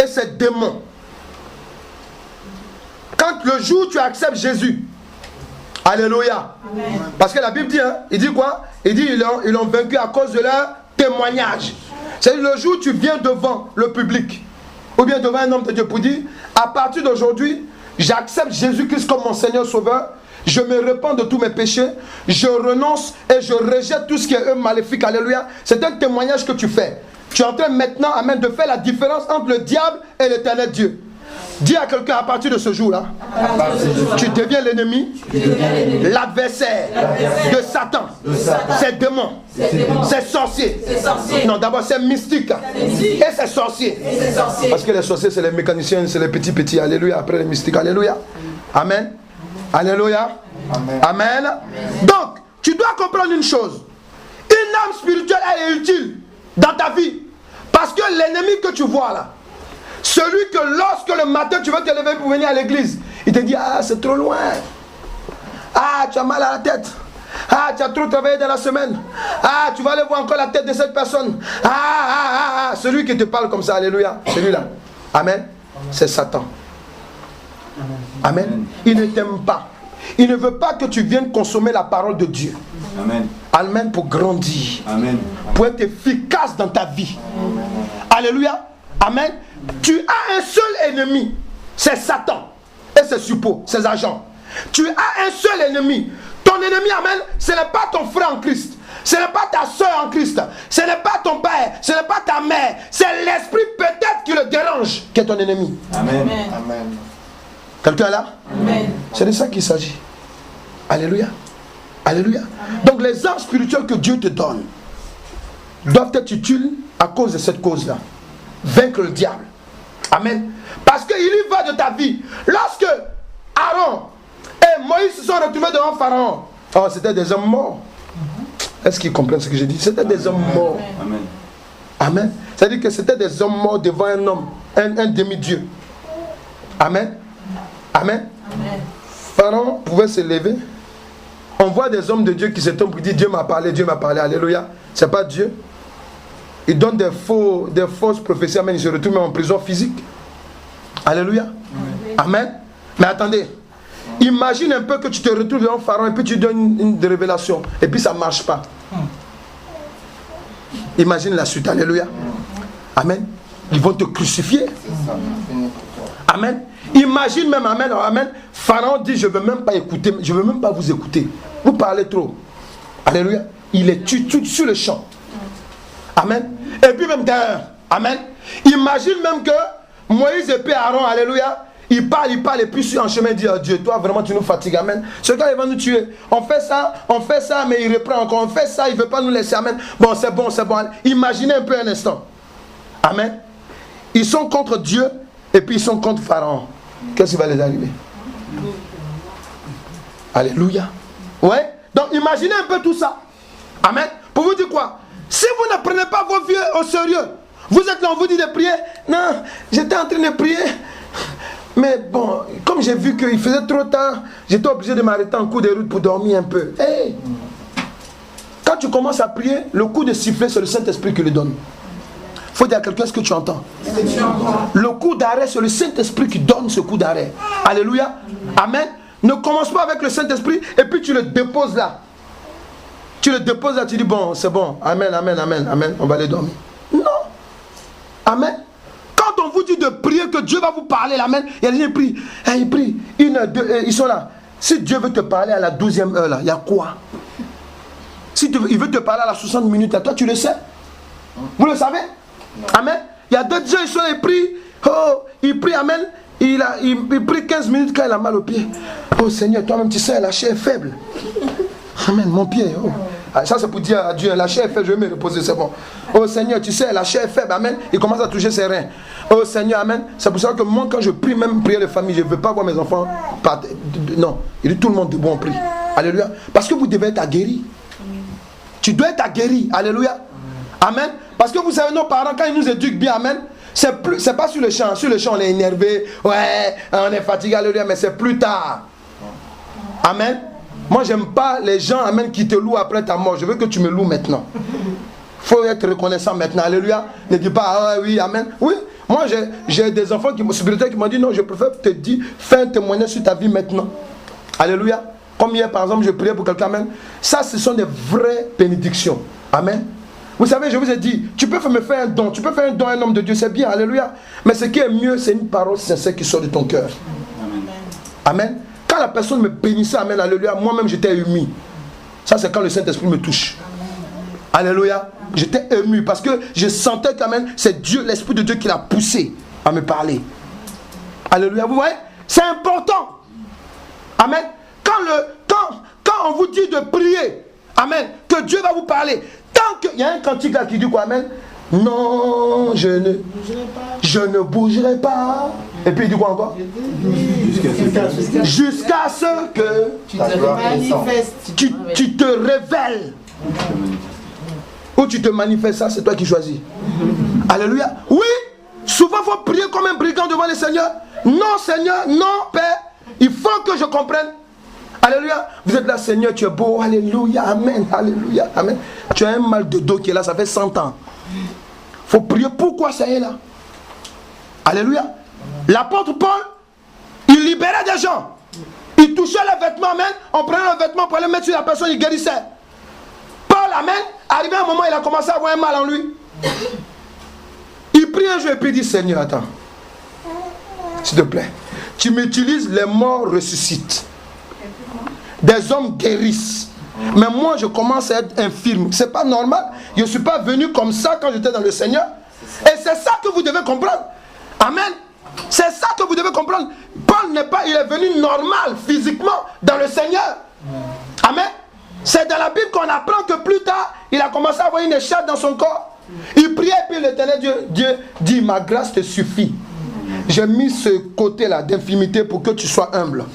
et ses démons. Quand le jour où tu acceptes Jésus, alléluia. Amen. Parce que la Bible dit, il dit quoi? Il dit ils l'ont vaincu à cause de leur témoignage. C'est le jour où tu viens devant le public, ou bien devant un homme de Dieu pour dire, à partir d'aujourd'hui, j'accepte Jésus-Christ comme mon Seigneur Sauveur, je me repens de tous mes péchés, je renonce et je rejette tout ce qui est maléfique, alléluia. C'est un témoignage que tu fais. Tu es en train maintenant, amen, de faire la différence entre le diable et l'éternel Dieu. Dis à quelqu'un à partir de ce jour-là, tu deviens l'ennemi, l'adversaire de Satan, ses démons, ses sorciers. Non, d'abord c'est mystique et c'est sorcier. Parce que les sorciers, c'est les mécaniciens, c'est les petits. Alléluia. Après les mystiques, alléluia. Amen. Alléluia. Amen. Donc, tu dois comprendre une chose. Une âme spirituelle, elle est utile dans ta vie. Parce que l'ennemi que tu vois là, celui que lorsque le matin tu veux te lever pour venir à l'église, il te dit, ah c'est trop loin, ah tu as mal à la tête, ah tu as trop travaillé dans la semaine, ah tu vas aller voir encore la tête de cette personne, celui qui te parle comme ça, alléluia, celui-là, amen, c'est Satan. Amen. Il ne t'aime pas. Il ne veut pas que tu viennes consommer la parole de Dieu. Amen. Amen, pour grandir. Amen. Pour être efficace dans ta vie. Alléluia. Amen. Tu as un seul ennemi, c'est Satan et ses suppôts, ses agents. Tu as un seul ennemi. Ton ennemi, amen, ce n'est pas ton frère en Christ. ce n'est pas ta soeur en Christ, ce n'est pas ton père, ce n'est pas ta mère, c'est l'esprit peut-être qui le dérange, qui est ton ennemi. Amen. Amen. Quelqu'un est là? Amen. C'est de ça qu'il s'agit. Alléluia. Alléluia. Donc les armes spirituelles que Dieu te donne doivent être utiles à cause de cette cause-là. Vaincre le diable. Amen. Parce qu'il y va de ta vie. Lorsque Aaron et Moïse se sont retrouvés devant Pharaon, oh, c'était des hommes morts. Est-ce qu'ils comprennent ce que j'ai dit? C'était des hommes morts. Amen. Amen. C'est-à-dire que c'était des hommes morts devant un homme, un demi-dieu. Amen. Amen. Amen. Pharaon pouvait se lever. On voit des hommes de Dieu qui se tombent et disent Dieu m'a parlé, Dieu m'a parlé. Alléluia. C'est pas Dieu. Ils donnent des fausses prophéties. Amen. Ils se retrouvent même en prison physique. Alléluia. Amen. Mais attendez. Imagine un peu que tu te retrouves devant Pharaon et puis tu donnes une révélation. Et puis ça ne marche pas. Imagine la suite. Alléluia. Amen. Ils vont te crucifier. Amen. Imagine même, amen, amen. Pharaon dit, je ne veux même pas écouter, je ne veux même pas vous écouter. Vous parlez trop. Alléluia. Il est tue tout sur le champ. Amen. Et puis même derrière. Amen. Imagine même que Moïse et puis Aaron, alléluia, ils parlent, et puis en chemin, ils disent, oh Dieu, toi vraiment tu nous fatigues, amen. Ce gars, il va nous tuer. On fait ça, mais il reprend encore. On fait ça, il ne veut pas nous laisser, amen. Bon, c'est bon, c'est bon. Imaginez un peu un instant. Amen. Ils sont contre Dieu, et puis ils sont contre Pharaon. Qu'est-ce qui va les arriver? Alléluia. Ouais. Donc imaginez un peu tout ça. Amen. Pour vous dire quoi? Si vous ne prenez pas vos vieux au sérieux, vous êtes là, on vous dit de prier. Non, j'étais en train de prier. Mais bon, comme j'ai vu qu'il faisait trop tard, j'étais obligé de m'arrêter en cours de route pour dormir un peu. Hey. Quand tu commences à prier, le coup de sifflet, c'est le Saint-Esprit qui le donne. Il faut dire à quelqu'un ce que tu entends. Le coup d'arrêt, c'est le Saint-Esprit qui donne ce coup d'arrêt. Alléluia. Amen. Ne commence pas avec le Saint-Esprit et puis tu le déposes là. Tu le déposes là, tu dis bon, c'est bon. Amen, amen, amen, amen. On va aller dormir. Non. Amen. Quand on vous dit de prier que Dieu va vous parler, amen. Il y a des gens qui prient. Ils prient. Une, deux, ils sont là. Si Dieu veut te parler à la 12e heure là, il y a quoi? Si il veut te parler à la 60 minutes, à toi tu le sais? Vous le savez? Amen. Il y a d'autres gens, ils sont là, ils prient. Oh, ils prient, amen. Il prie 15 minutes quand il a mal au pied. Oh Seigneur, toi-même tu sais, la chair est faible. Amen, mon pied. Oh. Ça c'est pour dire à Dieu, la chair est faible, je vais me reposer, c'est bon. Oh Seigneur, tu sais, la chair est faible, amen. Il commence à toucher ses reins. Oh Seigneur, amen. C'est pour ça que moi, quand je prie, même prière de famille, je ne veux pas voir mes enfants. Non, il dit tout le monde de bon prie. Alléluia. Parce que vous devez être aguerri. Tu dois être aguerri. Alléluia. Amen. Parce que vous savez, nos parents, quand ils nous éduquent bien, amen, c'est pas sur le champ. Sur le champ, on est énervé, ouais, on est fatigué, alléluia, mais c'est plus tard. Amen. Moi, j'aime pas les gens, amen, qui te louent après ta mort. Je veux que tu me loues maintenant. Il faut être reconnaissant maintenant, alléluia. Ne dis pas, ah oui, amen. Oui, moi, j'ai des enfants qui m'ont dit, non, je préfère te dire, fais un témoignage sur ta vie maintenant. Alléluia. Comme hier, par exemple, je priais pour quelqu'un, amen. Ça, ce sont des vraies bénédictions. Amen. Vous savez, je vous ai dit, tu peux me faire un don, tu peux faire un don à un homme de Dieu, c'est bien, alléluia. Mais ce qui est mieux, c'est une parole sincère qui sort de ton cœur. Amen. Amen. Quand la personne me bénissait, amen, alléluia, moi-même j'étais ému. Ça, c'est quand le Saint-Esprit me touche. Alléluia. J'étais ému parce que je sentais qu'amen, c'est Dieu, l'Esprit de Dieu qui l'a poussé à me parler. Alléluia. Vous voyez, c'est important. Amen. Quand on vous dit de prier, amen, que Dieu va vous parler. Tant qu'il y a un cantique là qui dit quoi, amen? Non, je ne bougerai pas. Et puis il dit quoi encore? Jusqu'à ce que tu te manifestes. Tu te révèles. Ou tu te manifestes, ça c'est toi qui choisis. Alléluia. Oui, souvent il faut prier comme un brigand devant le Seigneur. Non Seigneur, non Père, il faut que je comprenne. Alléluia. Vous êtes là, Seigneur, tu es beau. Alléluia. Amen. Alléluia. Amen. Tu as un mal de dos qui est là, ça fait 100 ans. Il faut prier pourquoi ça est là. Alléluia. L'apôtre Paul, il libérait des gens. Il touchait les vêtements, amen. On prenait le vêtement pour aller mettre sur la personne, il guérissait. Paul, amen. Arrivé à un moment, il a commencé à avoir un mal en lui. Il prie un jour et puis il dit, Seigneur, attends. S'il te plaît. Tu m'utilises, les morts ressuscitent. Des hommes guérissent. Mais moi, je commence à être infirme. C'est pas normal. Je ne suis pas venu comme ça quand j'étais dans le Seigneur. Et c'est ça que vous devez comprendre. Amen. C'est ça que vous devez comprendre. Paul n'est pas, il est venu normal, physiquement, dans le Seigneur. Amen. C'est dans la Bible qu'on apprend que plus tard, il a commencé à avoir une écharpe dans son corps. Il priait, puis l'Éternel Dieu dit, ma grâce te suffit. J'ai mis ce côté-là d'infimité pour que tu sois humble.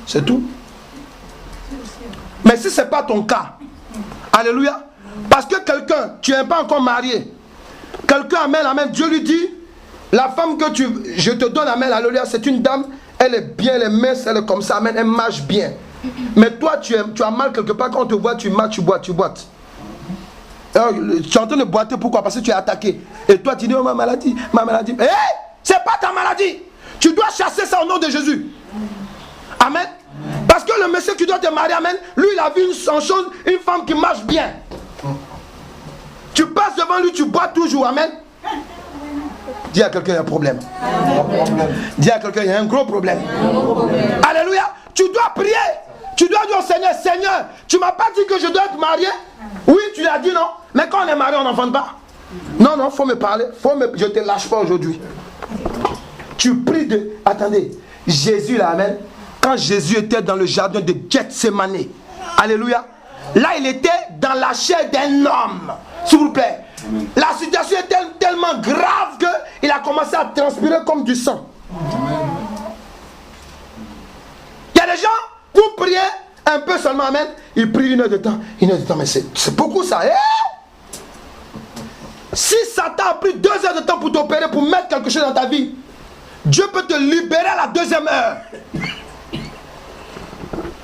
C'est tout. Mais si ce n'est pas ton cas, alléluia, parce que quelqu'un, tu n'es pas encore marié, quelqu'un, amen, amen, Dieu lui dit, la femme que je te donne, amen, alléluia, c'est une dame, elle est bien, elle est mince, elle est comme ça, amen, elle marche bien. Mais toi, tu as mal quelque part, quand on te voit, tu marches, tu boites. Alors, tu es en train de boiter, pourquoi? Parce que tu es attaqué. Et toi, tu dis, oh, ma maladie. Hé, c'est pas ta maladie. Tu dois chasser ça au nom de Jésus. Amen. Parce que le monsieur qui doit te marier, amen, lui, il a vu une femme qui marche bien. Tu passes devant lui, tu bois toujours, amen. Dis à quelqu'un, il y a un problème. Dis à quelqu'un, il y a un gros problème. Alléluia. Tu dois prier. Tu dois dire au Seigneur, Seigneur, tu m'as pas dit que je dois être marié? Oui, tu l'as dit, non? Mais quand on est marié, on n'enfante pas. Non, non, il faut me parler. Je ne te lâche pas aujourd'hui. Tu pries de... Attendez, Jésus, là, amen. Quand Jésus était dans le jardin de Gethsémane, alléluia, là, il était dans la chair d'un homme. S'il vous plaît. Amen. La situation est tellement grave qu'il a commencé à transpirer comme du sang. Il y a des gens, vous priez un peu seulement, amen, ils prient 1 heure de temps, mais c'est beaucoup ça. Si Satan a pris 2 heures de temps pour t'opérer, pour mettre quelque chose dans ta vie, Dieu peut te libérer à la 2e heure.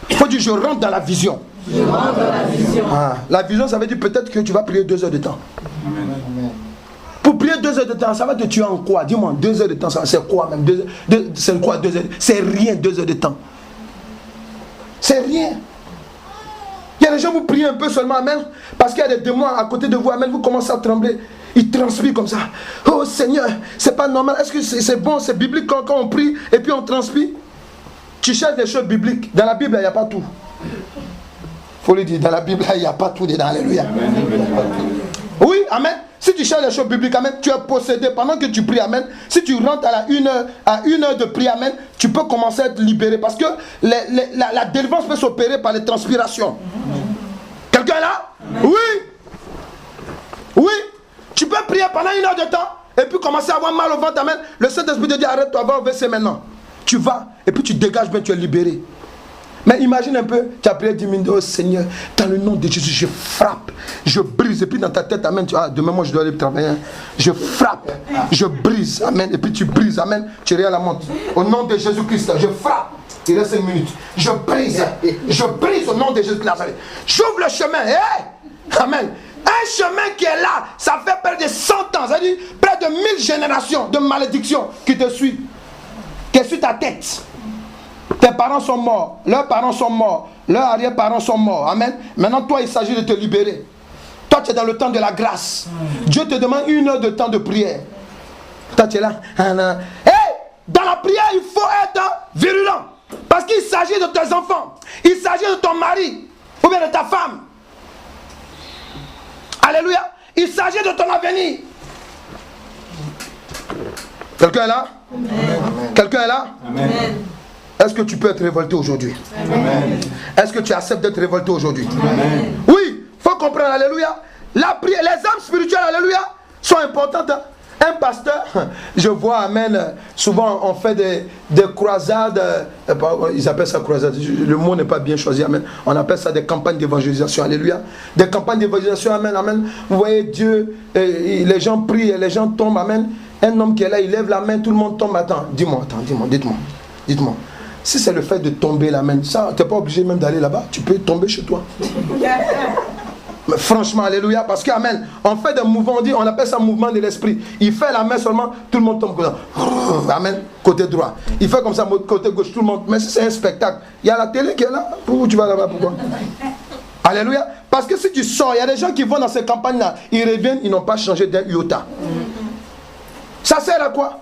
Il faut dire, je rentre dans la vision. Je rentre dans la vision. Ah, la vision, ça veut dire peut-être que tu vas prier 2 heures de temps. Amen. Pour prier 2 heures de temps, ça va te tuer en quoi? Dis-moi, 2 heures de temps, c'est quoi même? C'est quoi 2 heures? C'est rien, 2 heures de temps. C'est rien. Il y a des gens, vous priez un peu seulement, amen, parce qu'il y a des démons à côté de vous, amen, vous commencez à trembler. Ils transpirent comme ça. Oh Seigneur, c'est pas normal. Est-ce que c'est bon, c'est biblique quand on prie et puis on transpire? Tu cherches des choses bibliques. Dans la Bible, il n'y a pas tout. Il faut le dire, dans la Bible, il n'y a pas tout dedans. Alléluia. Oui, amen. Si tu cherches des choses bibliques, amen, tu es possédé pendant que tu pries, amen. Si tu rentres à une heure de prière, amen, tu peux commencer à être libéré parce que la délivrance peut s'opérer par les transpirations. Quelqu'un est là? Oui. Oui. Tu peux prier pendant 1 heure de temps et puis commencer à avoir mal au ventre, amen. Le Saint-Esprit te dit arrête-toi, va au WC maintenant. Tu vas et puis tu dégages bien, tu es libéré. Mais imagine un peu, tu as prié 10 minutes, oh Seigneur, dans le nom de Jésus, je frappe, je brise, et puis dans ta tête, amen, demain moi je dois aller travailler, je frappe, je brise, amen, et puis tu brises, amen, tu regardes la montre, au nom de Jésus-Christ, je frappe, il reste 5 minutes, je brise au nom de Jésus-Christ, j'ouvre le chemin, amen, un chemin qui est là, ça fait près de 100 ans, c'est-à-dire près de 1000 générations de malédictions qui te suivent, qui suivent ta tête. Tes parents sont morts, leurs parents sont morts, leurs arrière-parents sont morts. Amen. Maintenant, toi, il s'agit de te libérer. Toi, tu es dans le temps de la grâce. Dieu te demande 1 heure de temps de prière. Toi, tu es là. Dans la prière, il faut être virulent. Parce qu'il s'agit de tes enfants. Il s'agit de ton mari. Ou bien de ta femme. Alléluia. Il s'agit de ton avenir. Quelqu'un est là? Amen. Quelqu'un est là? Amen. Est-ce que tu peux être révolté aujourd'hui? Est-ce que tu acceptes d'être révolté aujourd'hui? Oui, il faut comprendre, alléluia. La prière, les âmes spirituelles, alléluia, sont importantes. Un pasteur, je vois, amen, souvent on fait des croisades, ils appellent ça croisade, le mot n'est pas bien choisi, amen. On appelle ça des campagnes d'évangélisation, alléluia. Des campagnes d'évangélisation, amen, amen. Vous voyez Dieu, les gens prient, les gens tombent, amen. Un homme qui est là, il lève la main, tout le monde tombe. Attends, dites-moi. Si c'est le fait de tomber la main, ça, tu n'es pas obligé même d'aller là-bas. Tu peux tomber chez toi. Mais franchement, alléluia. Parce qu'amen, on fait des mouvements, on appelle ça mouvement de l'esprit. Il fait la main seulement, tout le monde tombe comme ça. Amen, côté droit. Il fait comme ça, côté gauche, tout le monde. Mais si c'est un spectacle, il y a la télé qui est là. Pourquoi tu vas là-bas? Pourquoi? Alléluia. Parce que si tu sors, il y a des gens qui vont dans ces campagnes-là, ils reviennent, ils n'ont pas changé d'un iota. Ça sert à quoi?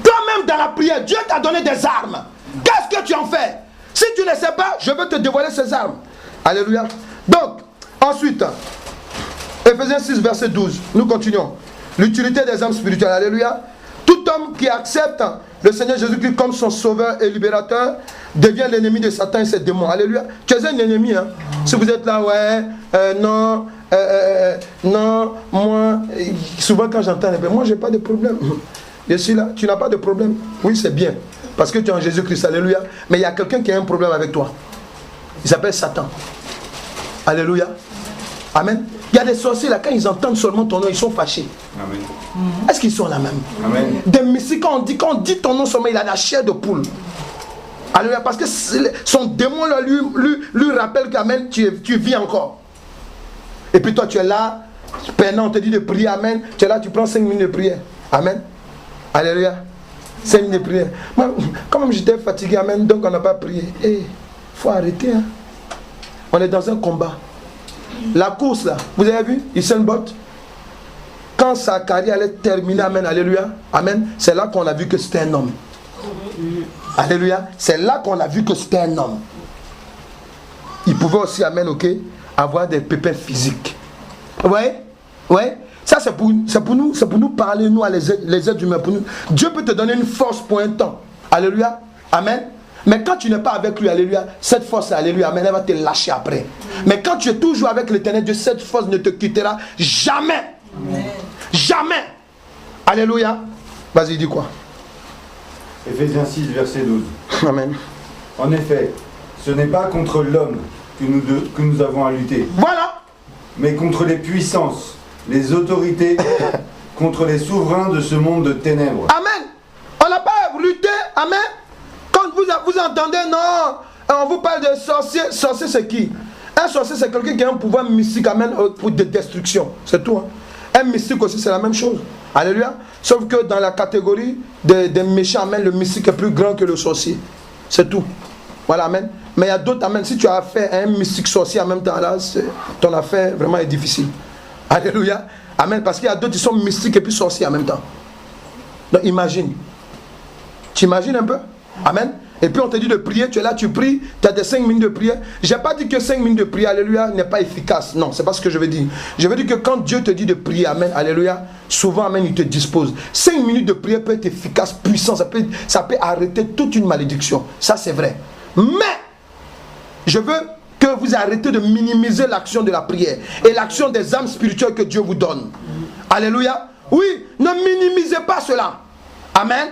Toi-même dans la prière, Dieu t'a donné des armes. Qu'est-ce que tu en fais? Si tu ne sais pas, je veux te dévoiler ces armes. Alléluia. Donc, ensuite, Ephésiens 6, verset 12, nous continuons. L'utilité des âmes spirituelles, alléluia. Tout homme qui accepte le Seigneur Jésus-Christ comme son sauveur et libérateur devient l'ennemi de Satan et ses démons. Alléluia. Tu es un ennemi. Hein? Si vous êtes là, ouais, non, moi, souvent quand j'entends, moi j'ai pas de problème. Je suis là, tu n'as pas de problème. Oui, c'est bien. Parce que tu es en Jésus-Christ, alléluia. Mais il y a quelqu'un qui a un problème avec toi. Il s'appelle Satan. Alléluia. Amen. Il y a des sorciers là, quand ils entendent seulement ton nom, ils sont fâchés. Amen. Est-ce qu'ils sont là même? Amen. Des mystiques, quand on dit ton nom seulement, il a la chair de poule. Alléluia. Parce que son démon là, lui rappelle qu'Amen, tu vis encore. Et puis toi, tu es là, pendant on te dit de prier, Amen. Tu es là, tu prends 5 minutes de prière. Amen. Alléluia. 5 minutes de prière. Moi, quand même j'étais fatigué, Amen, donc on n'a pas prié. Il faut arrêter. Hein. On est dans un combat. La course là, vous avez vu, Usain Bolt, quand sa carrière allait terminer, Amen, alléluia, Amen, c'est là qu'on a vu que c'était un homme. Alléluia, c'est là qu'on a vu que c'était un homme. Il pouvait aussi, Amen, ok, avoir des pépins physiques. Vous voyez? Ouais. Ça c'est pour nous parler, nous, les êtres humains, pour nous. Dieu peut te donner une force pour un temps. Alléluia, Amen. Mais quand tu n'es pas avec lui, alléluia, cette force, alléluia, amen, elle va te lâcher après. Mais quand tu es toujours avec l'Éternel Dieu, cette force ne te quittera jamais. Amen. Jamais. Alléluia. Vas-y, dis quoi? Ephésiens 6, verset 12. Amen. En effet, ce n'est pas contre l'homme que nous avons à lutter. Voilà. Mais contre les puissances, les autorités, contre les souverains de ce monde de ténèbres. Amen. On n'a pas lutté. Amen. Quand vous entendez, non, on vous parle de sorcier. Sorcier, c'est qui? Un sorcier, c'est quelqu'un qui a un pouvoir mystique, amen, pour de destruction. C'est tout. Hein. Un mystique aussi, c'est la même chose. Alléluia. Sauf que dans la catégorie des méchants, amen, le mystique est plus grand que le sorcier. C'est tout. Voilà, amen. Mais il y a d'autres, amen. Si tu as affaire à un mystique sorcier en même temps, là, ton affaire vraiment est difficile. Alléluia. Amen. Parce qu'il y a d'autres qui sont mystiques et puis sorciers en même temps. Donc imagine. Tu imagines un peu? Amen. Et puis on te dit de prier, tu es là, tu pries, tu as des 5 minutes de prière. Je n'ai pas dit que 5 minutes de prière, alléluia, n'est pas efficace. Non, c'est pas ce que je veux dire. Je veux dire que quand Dieu te dit de prier, amen, alléluia, souvent, amen, il te dispose. 5 minutes de prière peut être efficace, puissant, ça peut arrêter toute une malédiction. Ça, c'est vrai. Mais, je veux que vous arrêtez de minimiser l'action de la prière et l'action des âmes spirituelles que Dieu vous donne. Alléluia. Oui, ne minimisez pas cela. Amen.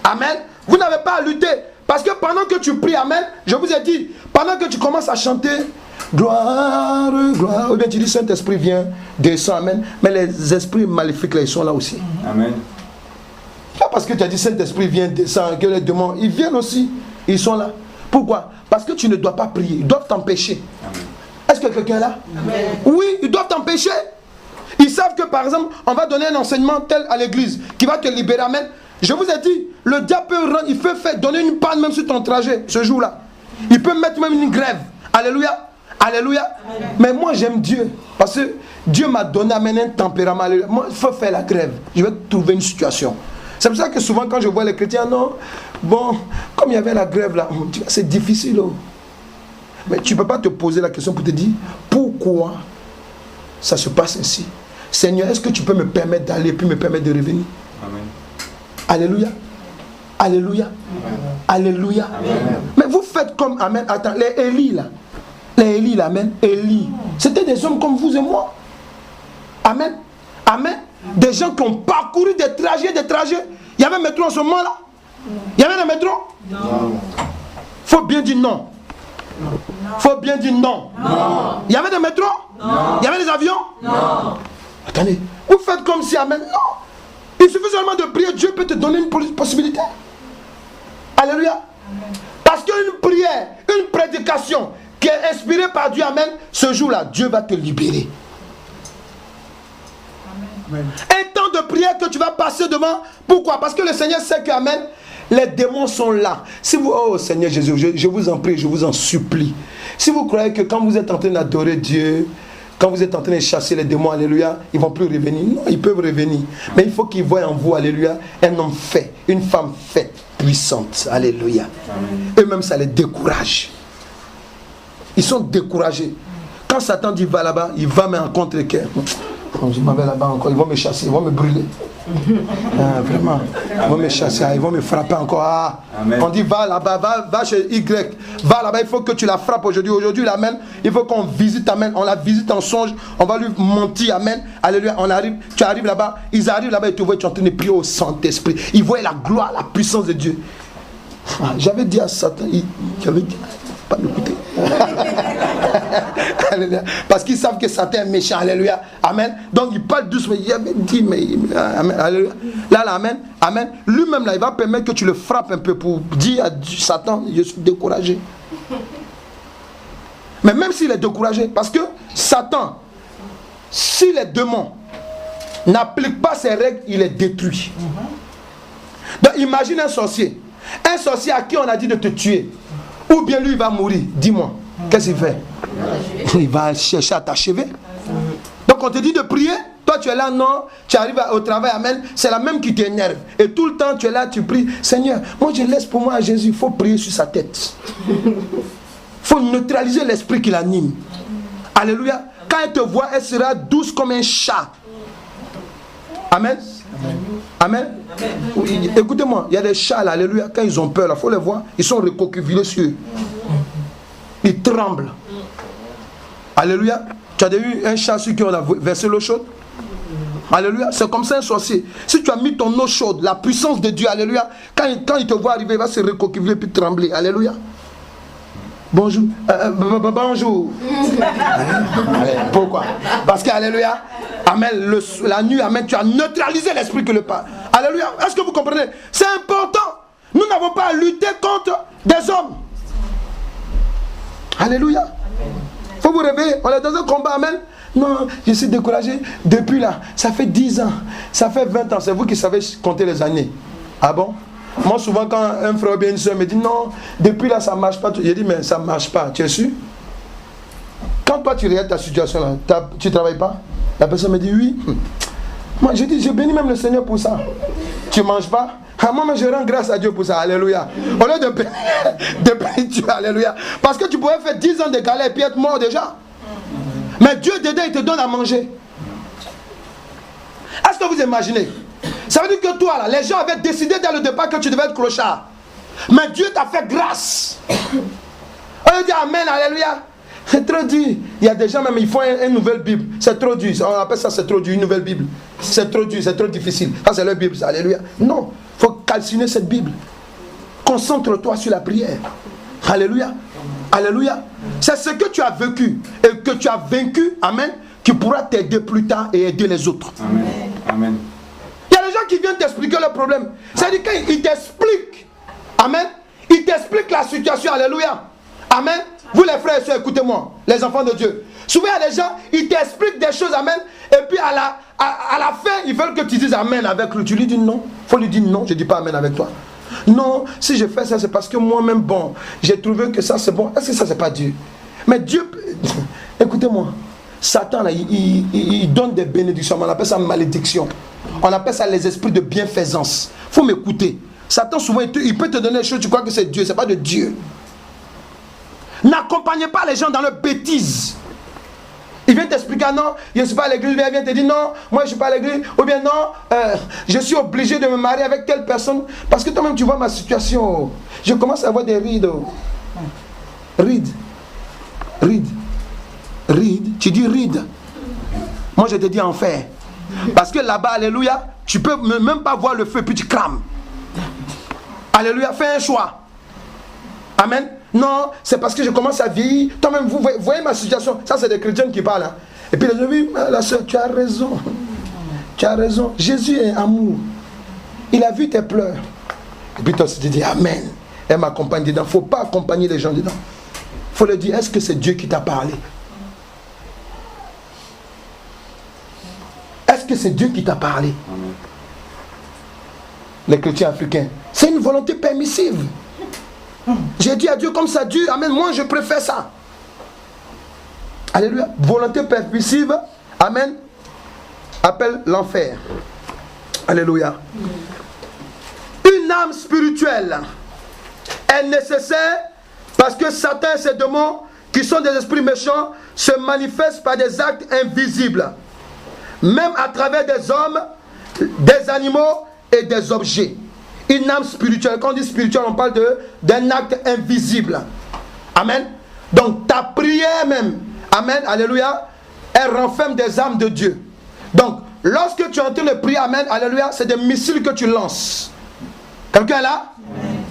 Amen. Vous n'avez pas à lutter. Parce que pendant que tu pries, amen, je vous ai dit, pendant que tu commences à chanter, gloire, gloire, ou bien tu dis Saint-Esprit vient, descend, amen, mais les esprits maléfiques là, ils sont là aussi. Amen. Pas parce que tu as dit Saint-Esprit vient, descend, que les démons, ils viennent aussi, ils sont là. Pourquoi? Parce que tu ne dois pas prier, ils doivent t'empêcher. Est-ce que quelqu'un est là? Amen. Oui, ils doivent t'empêcher. Ils savent que par exemple, on va donner un enseignement tel à l'église, qui va te libérer, amen. Je vous ai dit, le diable peut donner une panne même sur ton trajet, ce jour-là. Il peut mettre même une grève. Alléluia. Alléluia. Amen. Mais moi, j'aime Dieu. Parce que Dieu m'a donné un tempérament. Alléluia. Moi, il faut faire la grève. Je vais trouver une situation. C'est pour ça que souvent, quand je vois les chrétiens, non, bon, comme il y avait la grève là, c'est difficile. Oh. Mais tu ne peux pas te poser la question pour te dire, pourquoi ça se passe ainsi? Seigneur, est-ce que tu peux me permettre d'aller puis me permettre de revenir? Amen. Alléluia. Alléluia. Amen. Alléluia. Amen. Mais vous faites comme, amen, attends, les Élie là. Les Élie là, amen, Élie. C'était des hommes comme vous et moi. Amen. Amen. Des gens qui ont parcouru des trajets. Il y avait un métro en ce moment là? Il y avait un métro? Non. Faut bien dire non. Faut bien dire non. Non. Il y avait des métros? Non. Il y avait des avions? Non. Attendez, vous faites comme si, amen, non. Il suffit seulement de prier, Dieu peut te donner une possibilité. Alléluia. Amen. Parce qu'une prière, une prédication qui est inspirée par Dieu, amen, ce jour-là, Dieu va te libérer. Amen. Un temps de prière que tu vas passer devant. Pourquoi? Parce que le Seigneur sait que, amen, les démons sont là. Si vous, oh Seigneur Jésus, je vous en prie, je vous en supplie. Si vous croyez que quand vous êtes en train d'adorer Dieu, quand vous êtes en train de chasser les démons, alléluia, ils ne vont plus revenir. Non, ils peuvent revenir. Mais il faut qu'ils voient en vous, alléluia, un homme fait, une femme faite, puissante. Alléluia. Eux-mêmes, ça les décourage. Ils sont découragés. Quand Satan dit va là-bas, il va me rencontrer quelqu'un. Je m'en vais là-bas encore, ils vont me chasser, ils vont me brûler. Vraiment, ils vont me chasser, ils vont me frapper encore. On dit va là-bas, va chez Y, va là-bas, il faut que tu la frappes aujourd'hui. Aujourd'hui, amen, il faut qu'on visite, amen, on la visite en songe, on va lui mentir, amen, alléluia, on arrive, tu arrives là-bas, ils arrivent là-bas et tu vois, tu es en train de prier au Saint-Esprit. Ils voient la gloire, la puissance de Dieu. J'avais dit à Satan, j'avais dit, pas m'écouter. Parce qu'ils savent que Satan est méchant, alléluia, amen. Donc il parle doucement, il avait dit, mais amen, alléluia. Là, amen, amen. Lui-même, là, il va permettre que tu le frappes un peu pour dire à Satan, je suis découragé. Mais même s'il est découragé, parce que Satan, si les démons n'appliquent pas ses règles, il est détruit. Donc imagine un sorcier à qui on a dit de te tuer, ou bien lui il va mourir, dis-moi, qu'est-ce qu'il fait? Il va chercher à t'achever. Donc on te dit de prier, toi tu es là, non, tu arrives au travail, amen, c'est la même qui t'énerve. Et tout le temps tu es là, tu pries, Seigneur, moi je laisse pour moi à Jésus, il faut prier sur sa tête. Il faut neutraliser l'esprit qui l'anime. Alléluia. Quand elle te voit, elle sera douce comme un chat. Amen. Amen. Oui, écoutez-moi, il y a des chats là, alléluia, quand ils ont peur, il faut les voir, ils sont recroquevillés sur eux. Ils tremblent. Alléluia. Tu as vu un chat sur qui on a versé l'eau chaude? Alléluia. C'est comme ça un sorcier. Si tu as mis ton eau chaude, la puissance de Dieu, alléluia, quand il te voit arriver, il va se recroqueviller puis trembler. Alléluia. Bonjour. Bonjour. Pourquoi? Parce que, alléluia, amen, la nuit, amen, tu as neutralisé l'esprit que le pas. Alléluia. Est-ce que vous comprenez? C'est important. Nous n'avons pas à lutter contre des hommes. Alléluia. Il faut vous réveiller. On est dans un combat, amen. Non, je suis découragé. Depuis là, ça fait 10 ans, ça fait 20 ans. C'est vous qui savez compter les années. Ah bon? Moi, souvent, quand un frère ou bien une soeur me dit non, depuis là, ça ne marche pas. Je dis, mais ça ne marche pas. Tu es sûr? Quand toi, tu regardes ta situation là, tu ne travailles pas? La personne me dit oui. Moi, je dis, je bénis même le Seigneur pour ça. Tu ne manges pas? Moi, je rends grâce à Dieu pour ça. Alléluia. Au lieu de bénir Dieu, alléluia. Parce que tu pourrais faire 10 ans de galère et puis être mort déjà. Mais Dieu, dedans, il te donne à manger. Est-ce que vous imaginez? Ça veut dire que toi, là, les gens avaient décidé dès le départ que tu devais être clochard. Mais Dieu t'a fait grâce. On dit amen, alléluia. C'est trop dur. Il y a des gens même, ils font une nouvelle Bible. C'est trop dur. On appelle ça, c'est trop dur, une nouvelle Bible. C'est trop dur, c'est trop difficile. Ça, c'est leur Bible, ça, alléluia. Non, il faut calciner cette Bible. Concentre-toi sur la prière. Alléluia. Alléluia. C'est ce que tu as vécu et que tu as vaincu, amen, qui pourra t'aider plus tard et aider les autres. Amen. Amen. Il y a des gens qui viennent t'expliquer le problème. C'est-à-dire qu'ils t'expliquent, amen, ils t'expliquent la situation, alléluia. Amen. Vous les frères et sœurs, écoutez-moi, les enfants de Dieu. Souvent il y a des gens, ils t'expliquent des choses, amen, et puis à la fin, ils veulent que tu dises amen avec lui. Tu lui dis non. Il faut lui dire non, je ne dis pas amen avec toi. Non, si je fais ça, c'est parce que moi-même, bon, j'ai trouvé que ça c'est bon. Est-ce que ça c'est pas Dieu? Mais Dieu, écoutez-moi, Satan, là, il donne des bénédictions, on appelle ça malédiction. On appelle ça les esprits de bienfaisance. Il faut m'écouter. Satan, souvent, il peut te donner des choses, tu crois que c'est Dieu, c'est pas de Dieu. N'accompagnez pas les gens dans leurs bêtises. Il vient t'expliquer, non, je ne suis pas à l'église, il vient te dire, non, moi je ne suis pas à l'église, ou bien non, je suis obligé de me marier avec telle personne, parce que toi-même tu vois ma situation, je commence à avoir des rides. Rides, tu dis rides. Moi je te dis enfer. Parce que là-bas, alléluia, tu peux même pas voir le feu, puis tu crames. Alléluia, fais un choix. Amen. Non, c'est parce que je commence à vieillir. Toi-même, vous voyez ma situation. Ça, c'est des chrétiens qui parlent. Hein. Et puis, les gens disent, la soeur, tu as raison. Tu as raison. Jésus est amour. Il a vu tes pleurs. Et puis, toi, tu te dis, amen. Elle m'accompagne dedans. Il ne faut pas accompagner les gens dedans. Il faut leur dire, est-ce que c'est Dieu qui t'a parlé? Est-ce que c'est Dieu qui t'a parlé? Amen. Les chrétiens africains. C'est une volonté permissive. J'ai dit à Dieu comme ça, Dieu, amen, moi je préfère ça. Alléluia. Volonté permissive, amen, appelle l'enfer. Alléluia. Une âme spirituelle est nécessaire parce que Satan et ses démons qui sont des esprits méchants, se manifestent par des actes invisibles, même à travers des hommes, des animaux et des objets. Une âme spirituelle, quand on dit spirituel, on parle d'un acte invisible. Amen. Donc ta prière même, amen, alléluia, elle renferme des âmes de Dieu. Donc, lorsque tu es en train de prier, amen, alléluia, c'est des missiles que tu lances. Quelqu'un est là?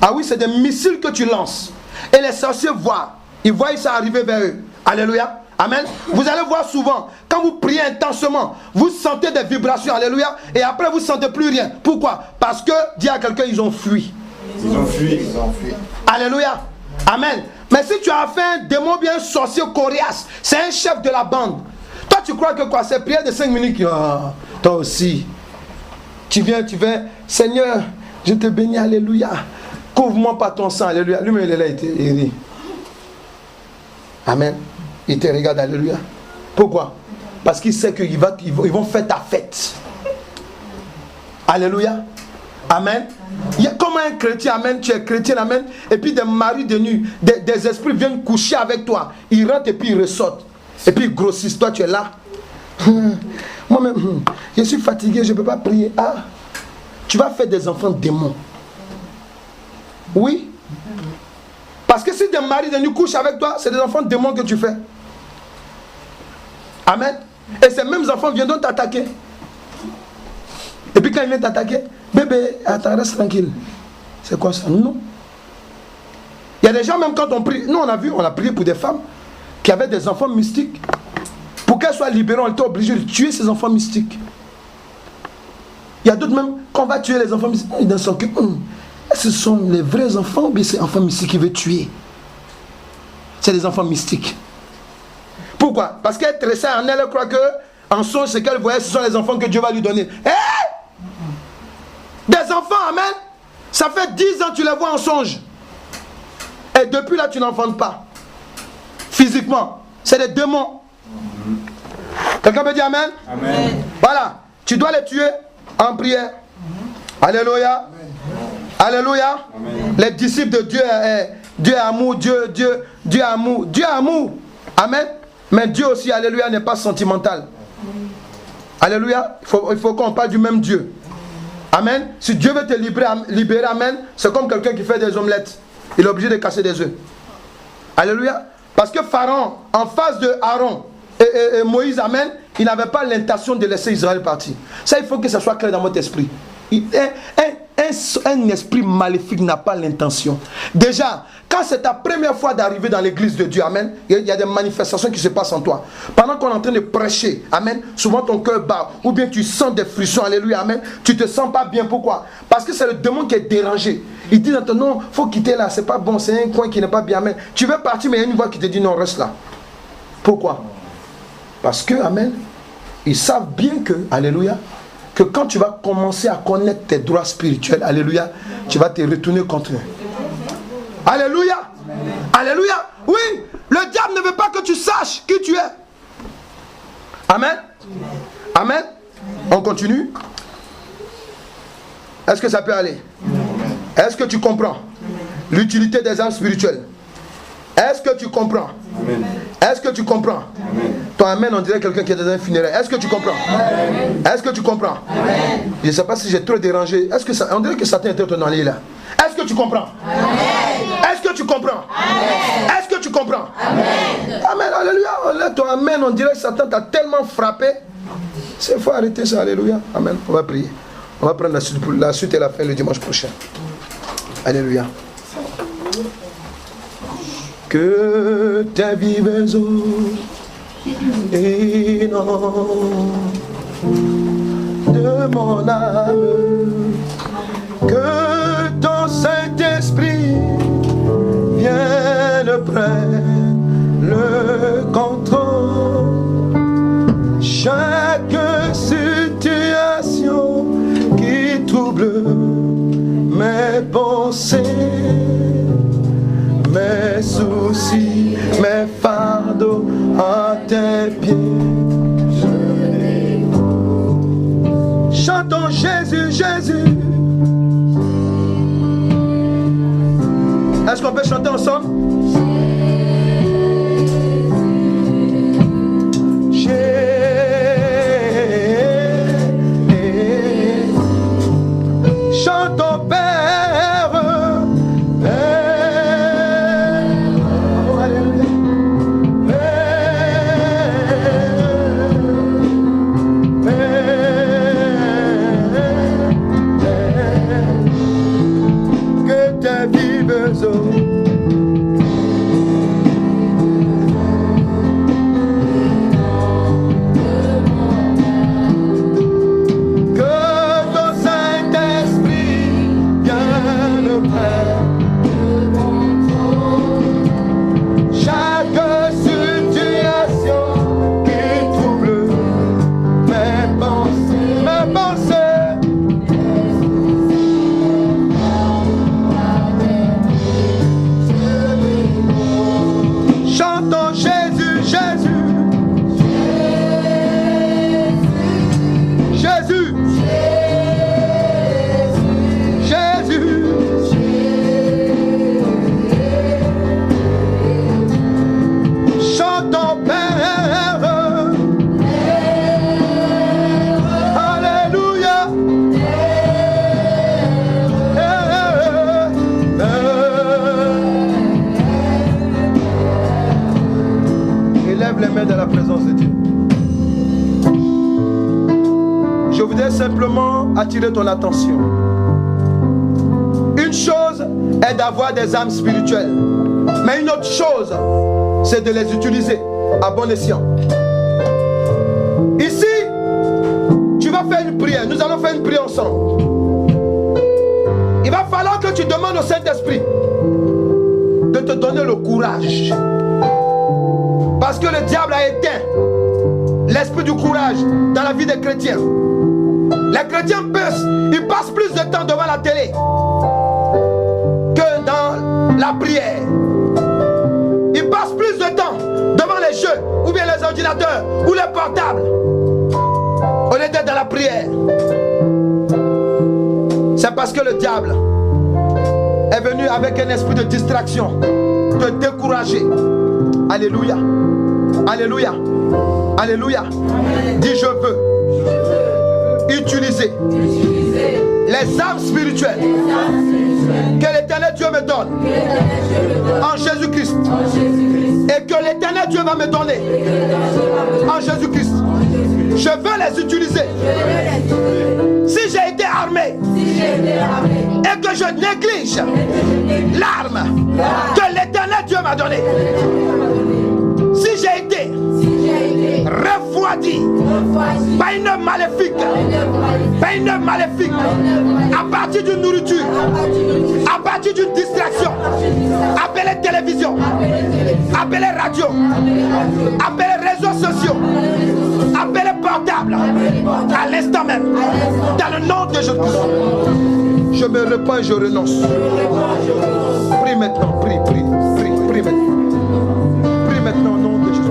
Ah oui, c'est des missiles que tu lances. Et les sorciers voient. Ils voient ça arriver vers eux. Alléluia. Amen. Vous allez voir souvent, quand vous priez intensement, vous sentez des vibrations. Alléluia. Et après, vous ne sentez plus rien. Pourquoi? Parce que, dis à quelqu'un, ils ont fui. Ils ont fui. Ils ont fui. Alléluia. Amen. Mais si tu as fait un démon bien sorcier coriace, c'est un chef de la bande. Toi, tu crois que quoi? C'est prière de 5 minutes. Oh, toi aussi. Tu viens, Seigneur, je te bénis, alléluia. Couvre-moi par ton sang, alléluia. Lui-même, il est là, il rit. Amen. Il te regarde, alléluia. Pourquoi? Parce qu'il sait qu'ils vont faire ta fête. Alléluia. Amen. Il y a comme un chrétien, amen, tu es chrétien, amen, et puis des maris de nuit, des esprits viennent coucher avec toi. Ils rentrent et puis ils ressortent. Et puis ils grossissent. Toi, tu es là. Moi-même, je suis fatigué, je ne peux pas prier. Ah, tu vas faire des enfants démons. Oui. Parce que si des maris de nuit couchent avec toi, c'est des enfants démons que tu fais. Amen. Et ces mêmes enfants viendront t'attaquer. Et puis quand ils viennent t'attaquer, bébé, attends, reste tranquille. C'est quoi ça? Non. Il y a des gens, même quand on prie, nous on a prié pour des femmes qui avaient des enfants mystiques. Pour qu'elles soient libérées, on était obligé de tuer ces enfants mystiques. Il y a d'autres même, quand on va tuer les enfants mystiques, ils sont que, ce sont les vrais enfants ou bien c'est les enfants mystiques qui veulent tuer? C'est des enfants mystiques. Pourquoi? Parce qu'elle tressait en elle, elle croit que, en songe, ce qu'elle voyait, ce sont les enfants que Dieu va lui donner. Des enfants, amen. Ça fait 10 ans que tu les vois en songe. Et depuis là, tu n'enfantes pas. Physiquement. C'est des démons. Quelqu'un peut dire amen? Amen. Voilà. Tu dois les tuer en prière. Alléluia. Alléluia. Amen. Les disciples de Dieu, Dieu est amour, Dieu est amour. Dieu est amour. Amen. Mais Dieu aussi, alléluia, n'est pas sentimental. Alléluia. Il faut qu'on parle du même Dieu. Amen. Si Dieu veut te libérer, amen, c'est comme quelqu'un qui fait des omelettes. Il est obligé de casser des œufs. Alléluia. Parce que Pharaon, en face de Aaron et Moïse, amen, il n'avait pas l'intention de laisser Israël partir. Ça, il faut que ça soit clair dans votre esprit. Un esprit maléfique n'a pas l'intention. Déjà, quand c'est ta première fois d'arriver dans l'église de Dieu, amen, il y a des manifestations qui se passent en toi. Pendant qu'on est en train de prêcher, amen, souvent ton cœur bat, ou bien tu sens des frictions, alléluia, amen, tu te sens pas bien. Pourquoi? Parce que c'est le démon qui est dérangé. Il dit, non, il faut quitter là, c'est pas bon, c'est un coin qui n'est pas bien, amen. Tu veux partir, mais il y a une voix qui te dit, non, reste là. Pourquoi? Parce que, amen, ils savent bien que, alléluia, que quand tu vas commencer à connaître tes droits spirituels, alléluia, tu vas te retourner contre eux. Alléluia. Alléluia. Oui, le diable ne veut pas que tu saches qui tu es. Amen. Amen. On continue. Est-ce que ça peut aller? Est-ce que tu comprends l'utilité des âmes spirituelles? Est-ce que tu comprends? Amen. Est-ce que tu comprends? Amen. Ton amen, on dirait quelqu'un qui est dans un funéraire. Est-ce que tu comprends? Amen. Est-ce que tu comprends? Amen. Je ne sais pas si j'ai trop dérangé. Est-ce que ça, on dirait que Satan était ton allié là. Est-ce que tu comprends? Amen. Est-ce que tu comprends? Amen. Est-ce que tu comprends? Amen. Amen. Alléluia. Ton amen, on dirait que Satan t'a tellement frappé. Il faut arrêter ça. Alléluia. Amen. On va prier. On va prendre la suite et la fin le dimanche prochain. Alléluia. Que tes vives eaux inondent de mon âme, que ton Saint-Esprit vienne prenne le contrôle. Chaque situation qui trouble mes pensées, mes soucis, mes fardeaux à tes pieds. Chantons Jésus, Jésus. Est-ce qu'on peut chanter ensemble? Dans la présence de Dieu. Je voudrais simplement attirer ton attention. Une chose est d'avoir des âmes spirituelles, mais une autre chose, c'est de les utiliser à bon escient. Ici, tu vas faire une prière. Nous allons faire une prière ensemble. Il va falloir que tu demandes au Saint-Esprit de te donner le courage. Parce que le diable a éteint l'esprit du courage dans la vie des chrétiens. Les chrétiens ils passent plus de temps devant la télé que dans la prière. Ils passent plus de temps devant les jeux, ou bien les ordinateurs, ou les portables, au lieu d'être dans la prière. C'est parce que le diable est venu avec un esprit de distraction, te décourager. Alléluia. Alléluia. Alléluia. Dis je veux utiliser les âmes spirituelles que l'Éternel Dieu me donne en Jésus-Christ et que l'Éternel Dieu va me donner en Jésus-Christ. Je veux les utiliser. Si j'ai été armé et que je néglige l'arme que l'Éternel Dieu m'a donnée, si j'ai été refroidi par une maléfique, à partir d'une nourriture, à partir d'une distraction, appelée télévision, appelée radio, appelée réseaux sociaux, appelée portable, à l'instant même, dans le nom de Jésus, je me repens et je renonce. Prie maintenant, prie maintenant. Prie maintenant au nom de Jésus.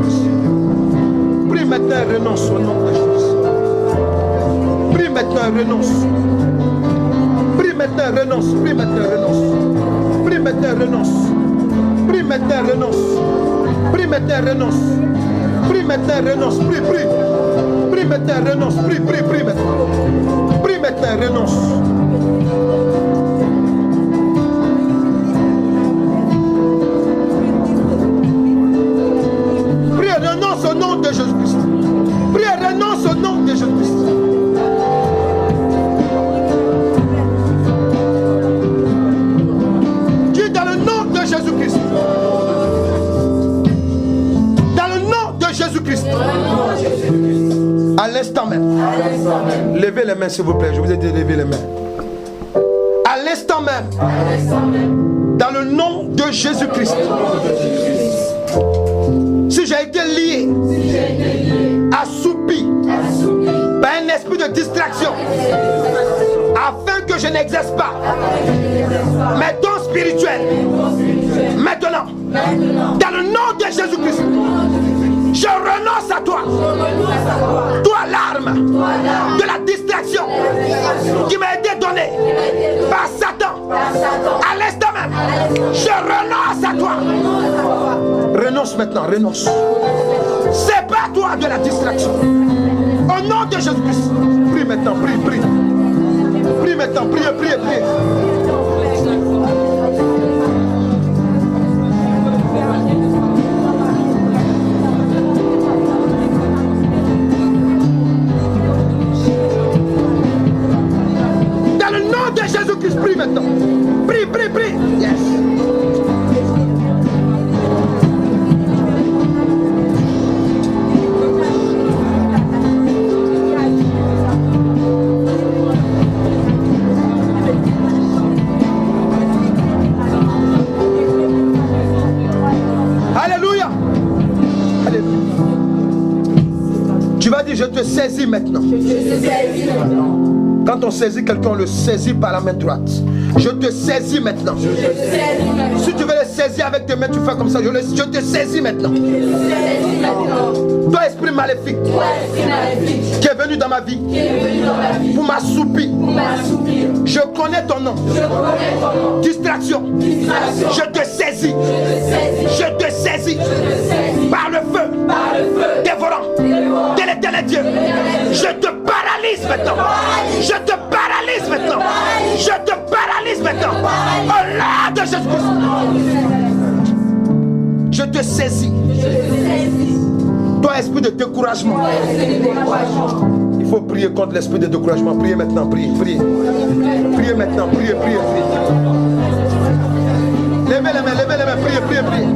Prie maintenant et renonce au nom de Jésus. Prie maintenant et renonce. Prie maintenant et renonce. Prie maintenant et renonce. Prie maintenant et renonce. Prie maintenant et renonce. Prie maintenant et renonce. Prie maintenant et renonce. Prie. Prie maintenant et renonce. Prie maintenant. Prie maintenant et renonce. Renonce au nom de Jésus-Christ. Prie et renonce au nom de Jésus-Christ. Dis dans le nom de Jésus-Christ. Dans le nom de Jésus-Christ. À l'instant même. Levez les mains s'il vous plaît. Je vous ai dit de lever les mains. À l'instant même. Dans le nom de Jésus-Christ. Si j'ai été lié, assoupi par un esprit de distraction, afin que je n'exerce pas mes dons spirituels, maintenant, dans le nom de Jésus-Christ, je renonce à toi. Toi l'arme de la distraction qui m'a été donnée par Satan. À l'instant même, je renonce à toi. Renonce maintenant, renonce. Sépare-toi de la distraction. Au nom de Jésus-Christ. Prie maintenant, prie. Prie maintenant, prie. Dans le nom de Jésus-Christ, prie maintenant. Prie. Yes. dit, je te saisis maintenant. Quand on saisit quelqu'un, on le saisit par la main droite. Je te saisis maintenant. Si tu veux le saisir avec tes mains, tu fais comme ça. Je te saisis maintenant. Toi, esprit maléfique, qui est venu dans ma vie pour m'assoupir. Je connais ton nom. Distraction. Je te saisis. Je te saisis. Par le feu. Dévorant. De l'éternel Dieu. Je te paralyse maintenant. Je te paralyse maintenant. Je te paralyse maintenant. Au nom de Jésus-Christ. Je te saisis. Toi, esprit de découragement. Il faut prier contre l'esprit de découragement. Priez maintenant, priez, priez. Priez maintenant, priez, priez, priez. Levez les mains, priez, priez, priez.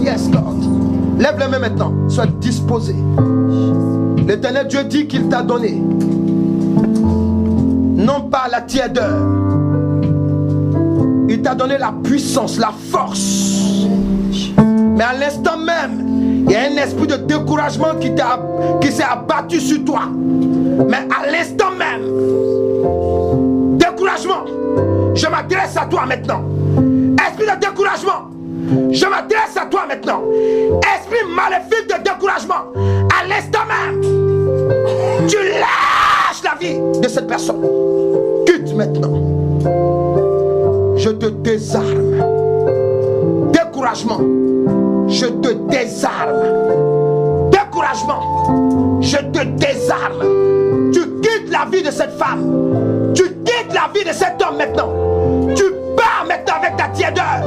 Yes, Lord. Lève les mains maintenant. Sois disposé. L'Éternel Dieu dit qu'il t'a donné, non pas la tiédeur, il t'a donné la puissance, la force. Mais à l'instant même, il y a un esprit de découragement qui s'est abattu sur toi. Mais à l'instant même, découragement, je m'adresse à toi maintenant. Esprit de découragement, je m'adresse à toi maintenant. Esprit maléfique de découragement, à l'instant même, tu lâches la vie de cette personne. Quitte maintenant. Je te désarme. Découragement, je te désarme. Découragement, je te désarme. Tu quittes la vie de cette femme. Tu quittes la vie de cet homme maintenant. Tu pars maintenant avec ta tiédeur.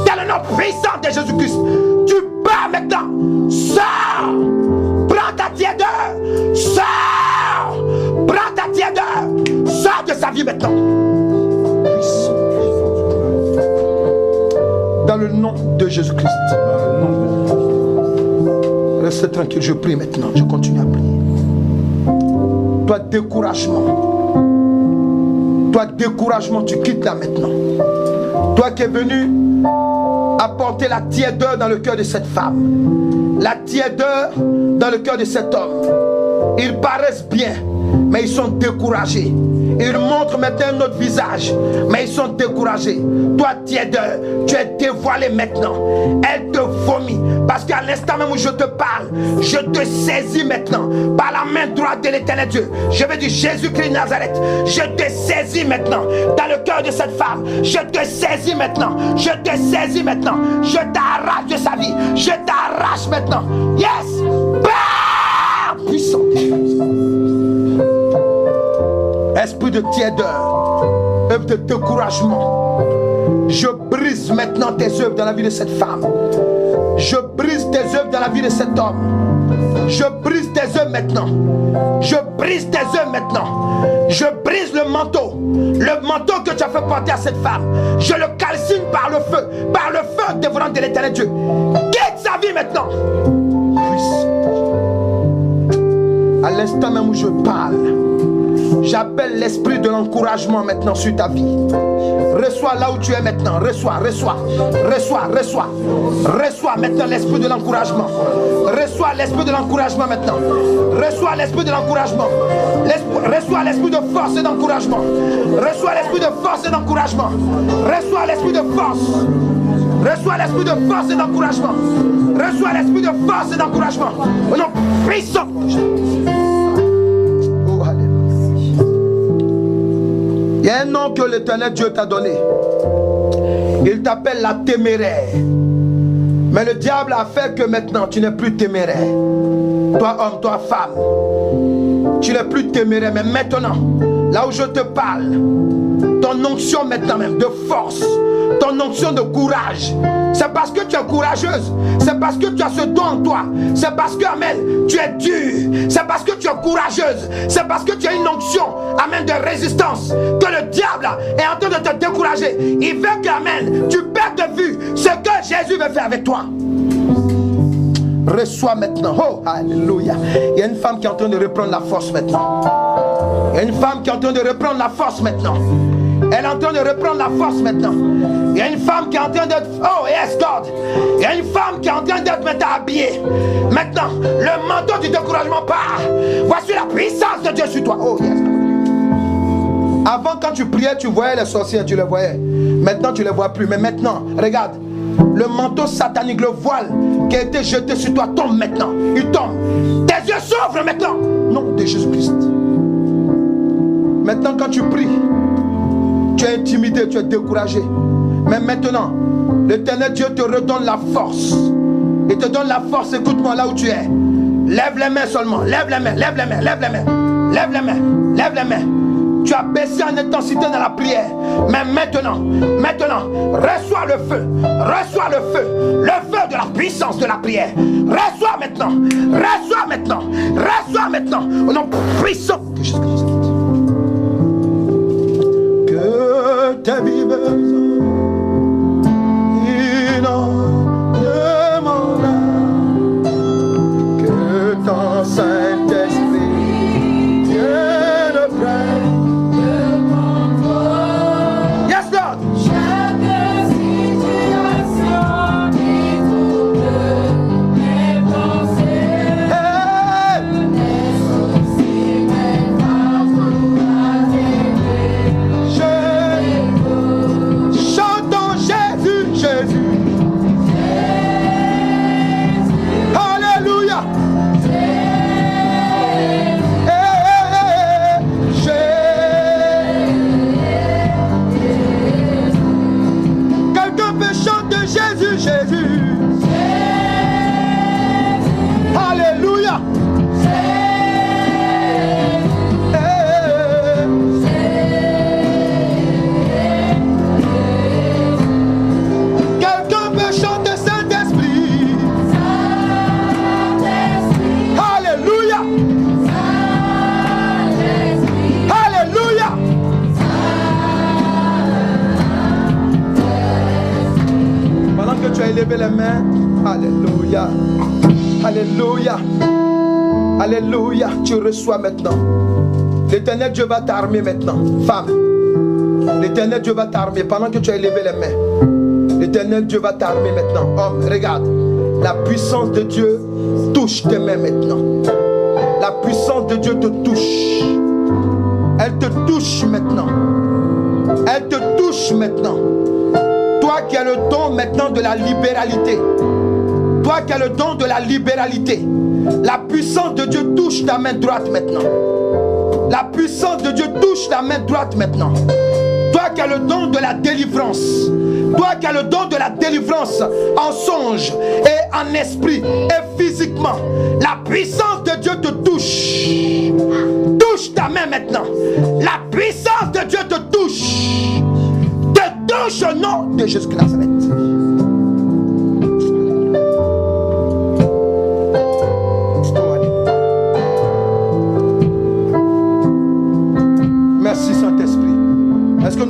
Dans le nom puissant de Jésus-Christ. Tu pars maintenant. Sors. Prends ta tiédeur. Sors. Prends ta tiédeur. Sors de sa vie maintenant. Dans le nom de Jésus-Christ. Reste tranquille, je prie maintenant. Je continue à prier. Toi, découragement, tu quittes là maintenant. Toi qui es venu apporter la tiédeur dans le cœur de cette femme, la tiédeur dans le cœur de cet homme. Ils paraissent bien, mais ils sont découragés. Ils montrent maintenant notre visage, mais ils sont découragés. Toi, tiédeur, tu es dévoilé maintenant. Elle te vomit. Parce qu'à l'instant même où je te parle, je te saisis maintenant par la main droite de l'Éternel Dieu. Je veux dire Jésus-Christ de Nazareth. Je te saisis maintenant dans le cœur de cette femme. Je te saisis maintenant. Je te saisis maintenant. Je t'arrache de sa vie. Je t'arrache maintenant. Yes! Bah! Puissant. Esprit de tiédeur, œuvre de découragement, je brise maintenant tes œuvres dans la vie de cette femme. Je brise tes œuvres dans la vie de cet homme. Je brise tes œuvres maintenant. Je brise tes œuvres maintenant. Je brise le manteau que tu as fait porter à cette femme. Je le calcine par le feu dévorant de l'Éternel Dieu. Quitte sa vie maintenant. À l'instant même où je parle, j'appelle l'esprit de l'encouragement maintenant sur ta vie. Reçois là où tu es maintenant. Reçois maintenant l'esprit de l'encouragement. Reçois l'esprit de l'encouragement maintenant. Reçois l'esprit de l'encouragement. Reçois l'esprit de force et d'encouragement. Reçois l'esprit de force et d'encouragement. Reçois l'esprit de force. Reçois l'esprit de force et d'encouragement. Reçois l'esprit de force et d'encouragement. Au nom puissant. Il y a un nom que l'Éternel Dieu t'a donné. Il t'appelle la téméraire. Mais le diable a fait que maintenant tu n'es plus téméraire. Toi homme, toi femme, tu n'es plus téméraire. Mais maintenant, là où je te parle, ton onction maintenant même de force, ton onction de courage. C'est parce que tu es courageuse. C'est parce que tu as ce don en toi. C'est parce que, amen, tu es dur. C'est parce que tu es courageuse. C'est parce que tu as une onction, amen, de résistance, que le diable est en train de te décourager. Il veut que, amen, tu perdes de vue ce que Jésus veut faire avec toi. Reçois maintenant. Oh, alléluia. Il y a une femme qui est en train de reprendre la force maintenant. Il y a une femme qui est en train de reprendre la force maintenant. Elle est en train de reprendre la force maintenant. Il y a une femme qui est en train d'être... Oh, yes, God. Il y a une femme qui est en train d'être maintenant habillée. Maintenant, le manteau du découragement part. Voici la puissance de Dieu sur toi. Oh, yes, God. Avant, quand tu priais, tu voyais les sorciers, tu les voyais. Maintenant, tu ne les vois plus. Mais maintenant, regarde. Le manteau satanique, le voile qui a été jeté sur toi tombe maintenant. Il tombe. Tes yeux s'ouvrent maintenant. Nom de Jésus-Christ. Maintenant, quand tu pries, tu es intimidé, tu es découragé. Mais maintenant, l'Éternel Dieu te redonne la force. Il te donne la force, écoute-moi là où tu es. Lève les mains seulement. Lève les mains, lève les mains, lève les mains. Lève les mains, lève les mains. Tu as baissé en intensité dans la prière. Mais maintenant, reçois le feu de la puissance de la prière. Reçois maintenant, au nom puissant de Jésus-Christ. Que ta vie besoin, il en demandera que ton Saint-Esprit vienne près. Levez les mains. Alléluia. Alléluia. Alléluia. Tu reçois maintenant. L'Éternel Dieu va t'armer maintenant. Femme. L'Éternel Dieu va t'armer pendant que tu as élevé les mains. L'Éternel Dieu va t'armer maintenant. Homme, regarde. La puissance de Dieu touche tes mains maintenant. La puissance de Dieu te touche. Elle te touche maintenant. Elle te touche maintenant. Toi qui as le don maintenant de la libéralité. Toi qui as le don de la libéralité. La puissance de Dieu touche ta main droite maintenant. La puissance de Dieu touche ta main droite maintenant. Toi qui as le don de la délivrance. Toi qui as le don de la délivrance en songe et en esprit et physiquement. La puissance de Dieu te touche. Touche ta main maintenant. La puissance de Dieu te touche. Touche au nom de Jésus de Nazareth.